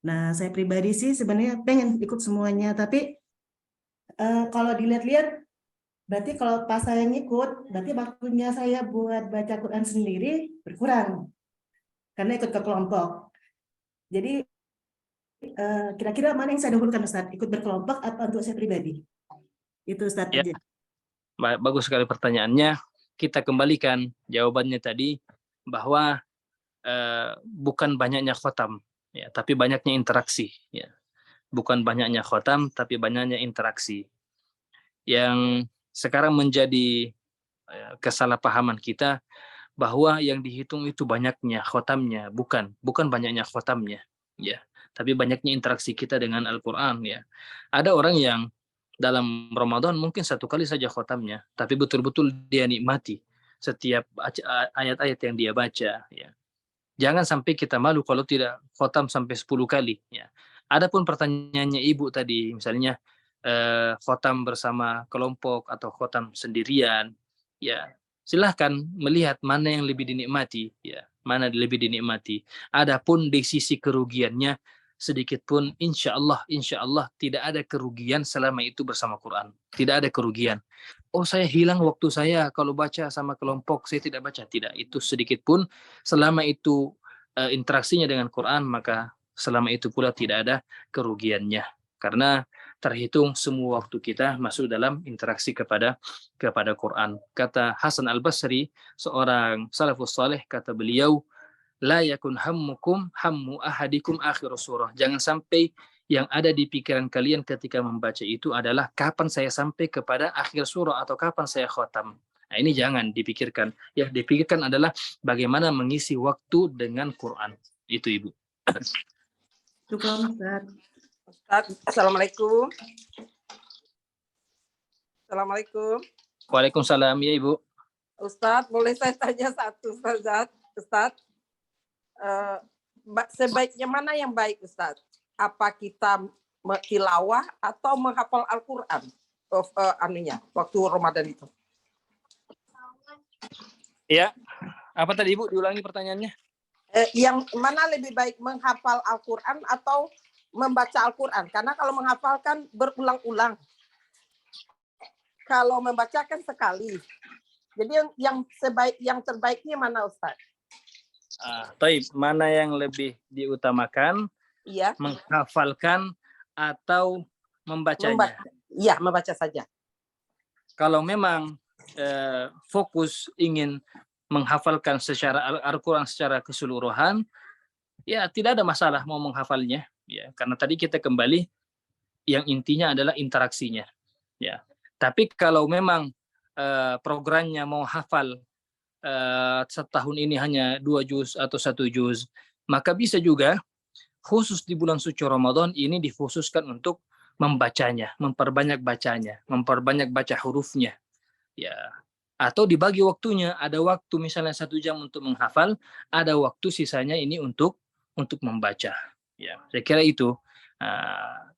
Nah, saya pribadi sih sebenarnya pengen ikut semuanya, tapi kalau dilihat-lihat, berarti kalau pas saya ngikut, berarti waktunya saya buat baca Quran sendiri berkurang karena ikut ke kelompok. Jadi kira-kira mana yang saya dahulukan Ustadz? Ikut berkelompok atau untuk saya pribadi? Itu Ustadz Ya. aja. Bagus sekali pertanyaannya. Kita kembalikan jawabannya tadi bahwa bukan banyaknya khotam ya, tapi banyaknya interaksi ya. Bukan banyaknya khotam tapi banyaknya interaksi. Yang sekarang menjadi kesalahpahaman kita bahwa yang dihitung itu banyaknya khotamnya, bukan banyaknya khotamnya ya, tapi banyaknya interaksi kita dengan Al-Qur'an ya. Ada orang yang dalam Ramadan mungkin 1 kali saja khotamnya, tapi betul-betul dia nikmati setiap ayat-ayat yang dia baca ya. Jangan sampai kita malu kalau tidak khotam sampai 10 kali ya. Adapun pertanyaannya ibu tadi, misalnya khotam bersama kelompok atau khotam sendirian, ya silahkan melihat mana yang lebih dinikmati ya, mana lebih dinikmati. Adapun di sisi kerugiannya sedikit pun insya Allah tidak ada kerugian selama itu bersama Quran, tidak ada kerugian. Oh, saya hilang waktu saya kalau baca sama kelompok, saya tidak baca, tidak, itu sedikit pun selama itu interaksinya dengan Quran, maka selama itu pula tidak ada kerugiannya, karena terhitung semua waktu kita masuk dalam interaksi kepada Quran. Kata Hasan Al-Basri, seorang salafus saleh, kata beliau, la yakun hammukum hammu ahadikum akhir surah. Jangan sampai yang ada di pikiran kalian ketika membaca itu adalah kapan saya sampai kepada akhir surah atau kapan saya khatam. Nah, ini jangan dipikirkan. Yang dipikirkan adalah bagaimana mengisi waktu dengan Quran. Itu Ibu. Syukran Ustaz. Ustaz, Assalamualaikum. Assalamualaikum. Waalaikumsalam ya Ibu. Ustaz, boleh saya tanya satu Ustaz? Sebaiknya mana yang baik Ustaz? Apa kita tilawah atau menghafal Al-Quran waktu Ramadan itu. Ya, apa tadi Ibu? Diulangi pertanyaannya. Yang mana lebih baik, menghafal Al-Quran atau membaca Al-Quran? Karena kalau menghafal kan berulang-ulang. Kalau membaca kan sekali. Jadi yang terbaiknya mana, Ustaz? Taib, mana yang lebih diutamakan? Iya. Menghafalkan atau membacanya? Iya, membaca saja. Kalau memang fokus ingin menghafalkan secara Al-Quran secara keseluruhan, ya tidak ada masalah mau menghafalnya, ya karena tadi kita kembali yang intinya adalah interaksinya, ya. Tapi kalau memang programnya mau hafal setahun ini hanya 2 juz atau 1 juz, maka bisa juga khusus di bulan suci Ramadan ini dikhususkan untuk membacanya, memperbanyak bacanya, memperbanyak baca hurufnya, ya. Atau dibagi waktunya, ada waktu misalnya 1 jam untuk menghafal, ada waktu sisanya ini untuk membaca. Ya, saya kira itu.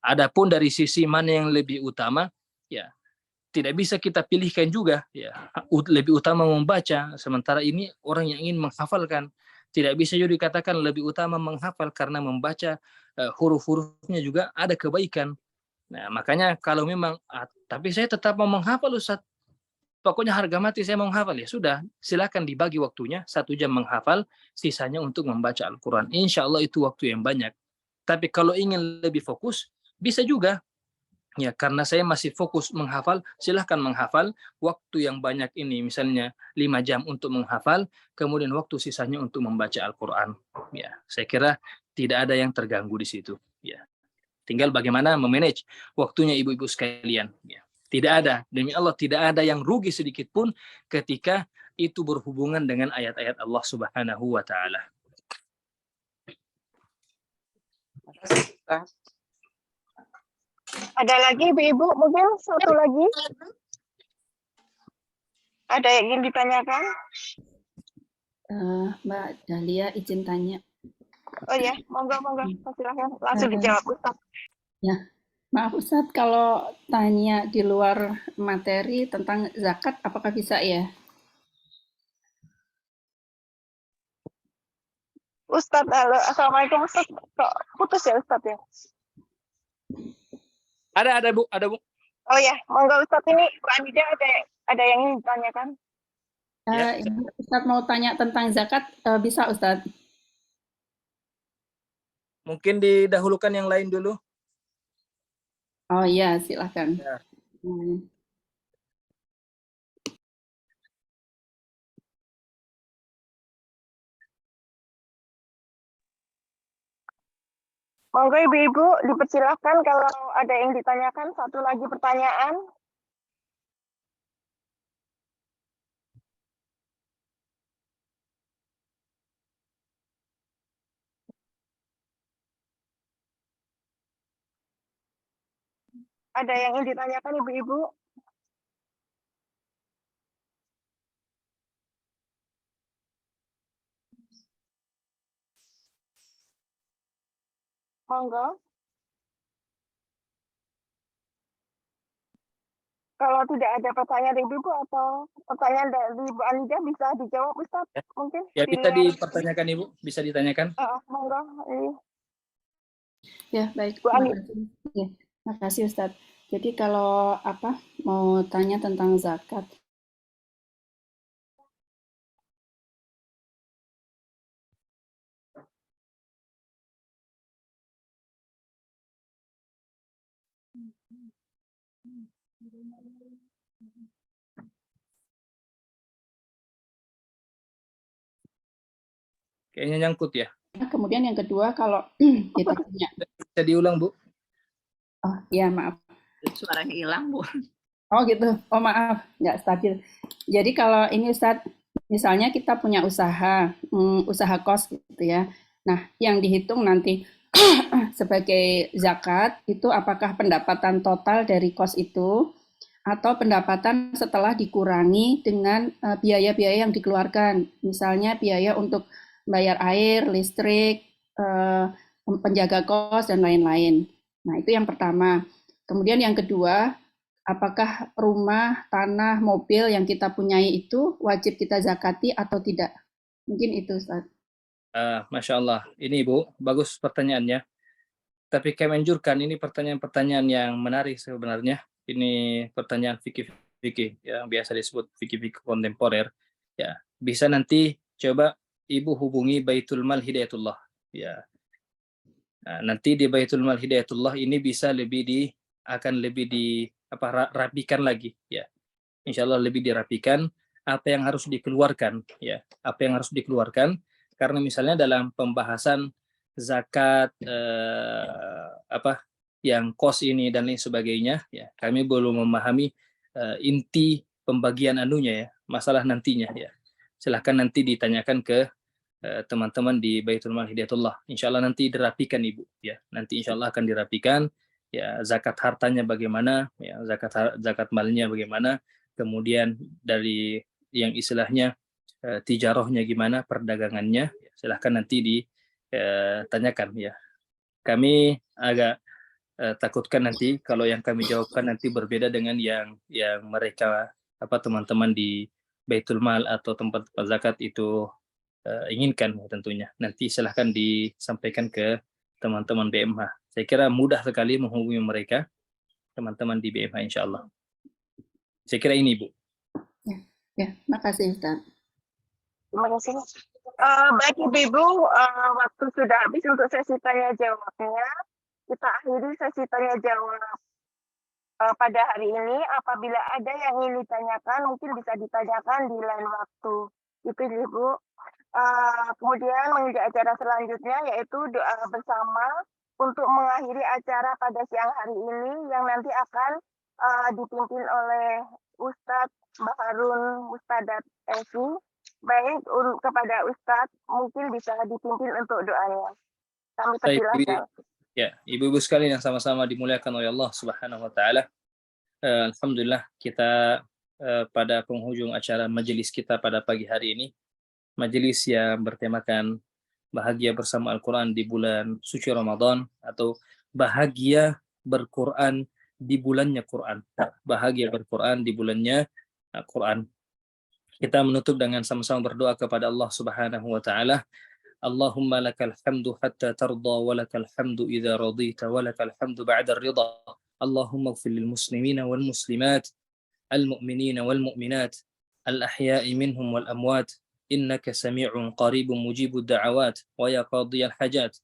Adapun dari sisi mana yang lebih utama, ya tidak bisa kita pilihkan juga. Ya, lebih utama membaca, sementara ini orang yang ingin menghafalkan. Tidak bisa juga dikatakan lebih utama menghafal karena membaca huruf-hurufnya juga ada kebaikan. Nah, makanya kalau memang, tapi saya tetap mau menghafal Ustaz. Pokoknya harga mati saya mau menghafal, ya sudah, silakan dibagi waktunya 1 jam menghafal, sisanya untuk membaca Al-Quran. Insya Allah itu waktu yang banyak. Tapi kalau ingin lebih fokus, bisa juga. Ya, karena saya masih fokus menghafal, silahkan menghafal. Waktu yang banyak ini, misalnya 5 jam untuk menghafal, kemudian waktu sisanya untuk membaca Al-Quran. Ya, saya kira tidak ada yang terganggu di situ. Ya, tinggal bagaimana memanage waktunya ibu-ibu sekalian. Ya. Tidak ada, demi Allah tidak ada yang rugi sedikit pun ketika itu berhubungan dengan ayat-ayat Allah Subhanahu wa taala. Ada lagi Ibu-ibu, mungkin satu lagi? Ada yang ingin ditanyakan? Mbak Dahlia izin tanya. Oh ya, monggo, silahkan langsung dijawab Ustaz. Ya, maaf Ustadz, kalau tanya di luar materi tentang zakat, apakah bisa ya? Ustaz, halo, Assalamualaikum Ustaz. Kok putus ya Ustaz ya? Ada Bu. Oh ya, monggo Ustaz, ini Bu Anida ada yang ingin ditanyakan? Ustadz mau tanya tentang zakat, bisa Ustadz? Mungkin didahulukan yang lain dulu. Oh iya, silakan. Ya. Monggo Ibu-ibu dipersilahkan kalau ada yang ditanyakan, satu lagi pertanyaan. Ada yang ingin ditanyakan Ibu-ibu? Monggo. Kalau tidak ada pertanyaan dari Ibu atau pertanyaan dari Bu Anida bisa dijawab Ustaz, mungkin? Ya, bisa dipertanyakan Ibu, bisa ditanyakan. Monggo. Ya, baik. Bu Anida. Ya, makasih Ustadz. Jadi kalau mau tanya tentang zakat. Kayaknya nyangkut ya. Kemudian yang kedua, kalau kita punya. Bisa diulang Bu? Oh ya, maaf. Suaranya hilang Bu. Oh gitu, oh maaf, nggak stabil. Jadi kalau ini Ustadz, misalnya kita punya usaha kos gitu ya. Nah, yang dihitung nanti sebagai zakat itu apakah pendapatan total dari kos itu atau pendapatan setelah dikurangi dengan biaya-biaya yang dikeluarkan. Misalnya biaya untuk bayar air, listrik, penjaga kos, dan lain-lain. Nah, itu yang pertama. Kemudian yang kedua, apakah rumah, tanah, mobil yang kita punyai itu wajib kita zakati atau tidak? Mungkin itu, Ustaz. Masya Allah, ini Ibu, bagus pertanyaannya. Tapi kami anjurkan, ini pertanyaan-pertanyaan yang menarik sebenarnya. Ini pertanyaan fikih yang biasa disebut fikih kontemporer. Ya, bisa nanti coba Ibu hubungi Baitul Mal Hidayatullah. Ya, nanti di Baitul Mal Hidayatullah ini bisa akan lebih rapikan lagi. Ya, Insya Allah lebih dirapikan apa yang harus dikeluarkan. Ya, apa yang harus dikeluarkan. Karena misalnya dalam pembahasan zakat yang kos ini dan lain sebagainya, ya kami belum memahami inti pembagian anunya ya, masalah nantinya ya. Silahkan nanti ditanyakan ke teman-teman di Baitul Mal Hidayatullah. Insya Allah nanti dirapikan Ibu ya. Nanti insya Allah akan dirapikan ya, zakat hartanya bagaimana, ya zakat malnya bagaimana, kemudian dari yang istilahnya tijarohnya gimana, perdagangannya, silahkan nanti ditanyakan ya. Kami agak takutkan nanti kalau yang kami jawabkan nanti berbeda dengan yang mereka teman-teman di Baitul Mal atau tempat-tempat zakat itu inginkan tentunya. Nanti silahkan disampaikan ke teman-teman BMH. Saya kira mudah sekali menghubungi mereka, teman-teman di BMH insya Allah. Saya kira ini Bu. Ya, makasih Ustaz. Terima kasih. Baik Ibu, waktu sudah habis untuk sesi tanya jawabnya. Kita akhiri sesi tanya jawab pada hari ini. Apabila ada yang ingin ditanyakan, mungkin bisa ditanyakan di lain waktu. Itu Ibu. Kemudian menginjak acara selanjutnya yaitu doa bersama untuk mengakhiri acara pada siang hari ini yang nanti akan dipimpin oleh Ustadz Baharun Mustadat Evi. Baik, kepada Ustadz mungkin bisa dipimpin untuk doanya. Kami persilahkan. Ya, ibu-ibu sekalian yang sama-sama dimuliakan oleh Allah Subhanahu wa taala. Alhamdulillah kita pada penghujung acara majelis kita pada pagi hari ini, majelis yang bertemakan bahagia bersama Al-Quran di bulan suci Ramadan atau bahagia berquran di bulannya Quran. Bahagia berquran di bulannya Quran. Kita menutup dengan sama-sama berdoa kepada Allah Subhanahu wa taala. Allahumma lakal hamdu hatta tarda wa lakal hamdu idza radita wa lakal hamdu ba'da ar-ridha. Allahumma ighfir lil muslimina wal muslimat, al mu'minina wal mu'minat, al ahya'i minhum wal amwat. إنك سميع قريب مجيب الدعوات ويا قاضي الحاجات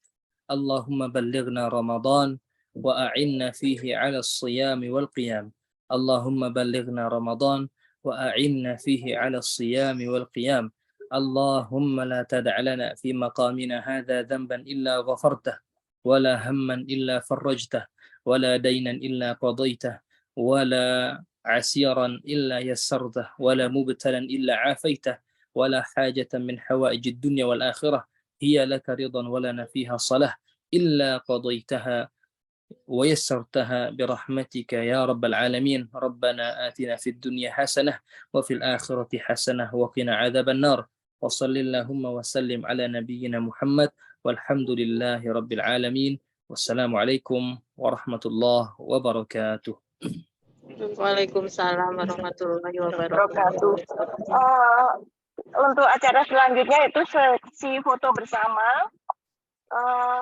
اللهم بلغنا رمضان وأعنا فيه على الصيام والقيام اللهم بلغنا رمضان وأعنا فيه على الصيام والقيام اللهم لا تدع لنا في مقامنا هذا ذنبا إلا غفرته ولا هما إلا فرجته ولا دينا إلا قضيته ولا عسيرا إلا يسرته ولا مبتلا إلا عافيته ولا حاجة من حوائج الدنيا والآخرة هي لك رضا ولنا فيها صلاح إلا قضيتها ويسرتها برحمتك يا رب العالمين ربنا آتنا في الدنيا حسنة وفي الآخرة حسنة وقنا عذاب النار وصل اللهم وسلم على نبينا محمد والحمد لله رب العالمين والسلام عليكم ورحمة الله وبركاته. Waalaikumsalam warahmatullahi wabarakatuh. Untuk acara selanjutnya itu sesi foto bersama.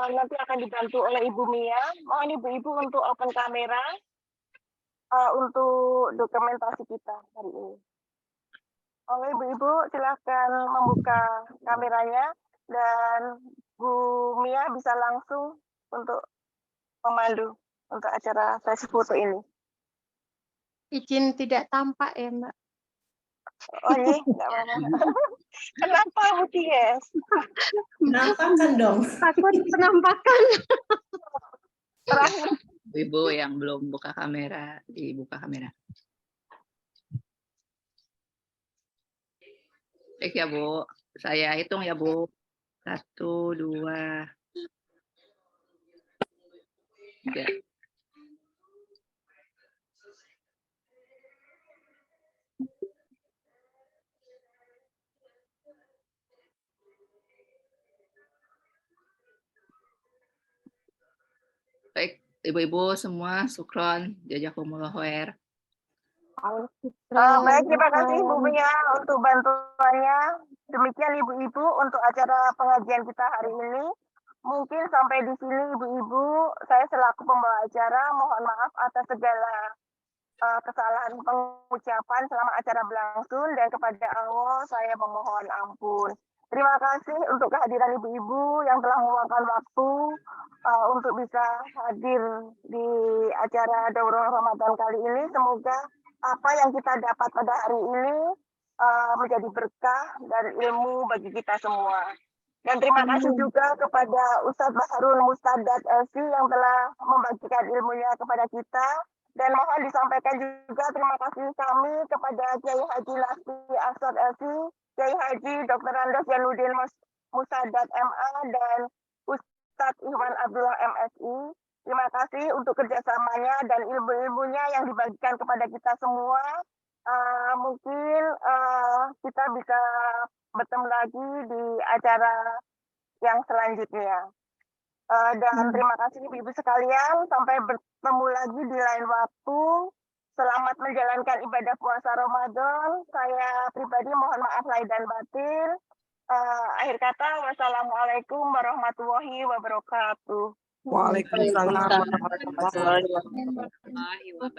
Nanti akan dibantu oleh Ibu Mia. Mohon Ibu-ibu untuk open kamera untuk dokumentasi kita hari ini. Oleh Ibu-ibu silahkan membuka kameranya dan Bu Mia bisa langsung untuk memandu untuk acara sesi foto ini. Izin tidak tampak ya Mbak. Oh iya, nggak apa-apa. Kenapa Bu Ties? Penampakan dong. Takut penampakan. Terakhir. Ibu yang belum buka kamera, dibuka kamera. Baik ya Bu, saya hitung ya Bu. 1, 2, 3. Baik, ibu-ibu semua, syukron, jazakumullah khair. Baik, terima kasih Ibu Mia untuk bantuannya. Demikian Ibu-Ibu untuk acara pengajian kita hari ini. Mungkin sampai di sini Ibu-Ibu, saya selaku pembawa acara mohon maaf atas segala kesalahan pengucapan selama acara berlangsung dan kepada Allah saya memohon ampun. Terima kasih untuk kehadiran Ibu-Ibu yang telah meluangkan waktu untuk bisa hadir di acara Daurah Ramadan kali ini. Semoga apa yang kita dapat pada hari ini menjadi berkah dan ilmu bagi kita semua. Dan terima kasih juga kepada Ustadz Baharul Mustadat LC yang telah membagikan ilmunya kepada kita. Dan mohon disampaikan juga terima kasih kami kepada Kiai Haji Lasfi Asad LC, Kiai Haji Dr. Andos Janudin Musadat MA, dan Ustadz Ikhwan Abdullah MSI. Terima kasih untuk kerjasamanya dan ilmu-ilmunya yang dibagikan kepada kita semua. Mungkin kita bisa bertemu lagi di acara yang selanjutnya. Dan terima kasih Ibu-Ibu sekalian, sampai bertemu lagi di lain waktu. Selamat menjalankan ibadah puasa Ramadan. Saya pribadi mohon maaf lahir dan batin. Akhir kata, wassalamualaikum warahmatullahi wabarakatuh. Waalaikumsalam. Waalaikumsalam warahmatullahi wabarakatuh.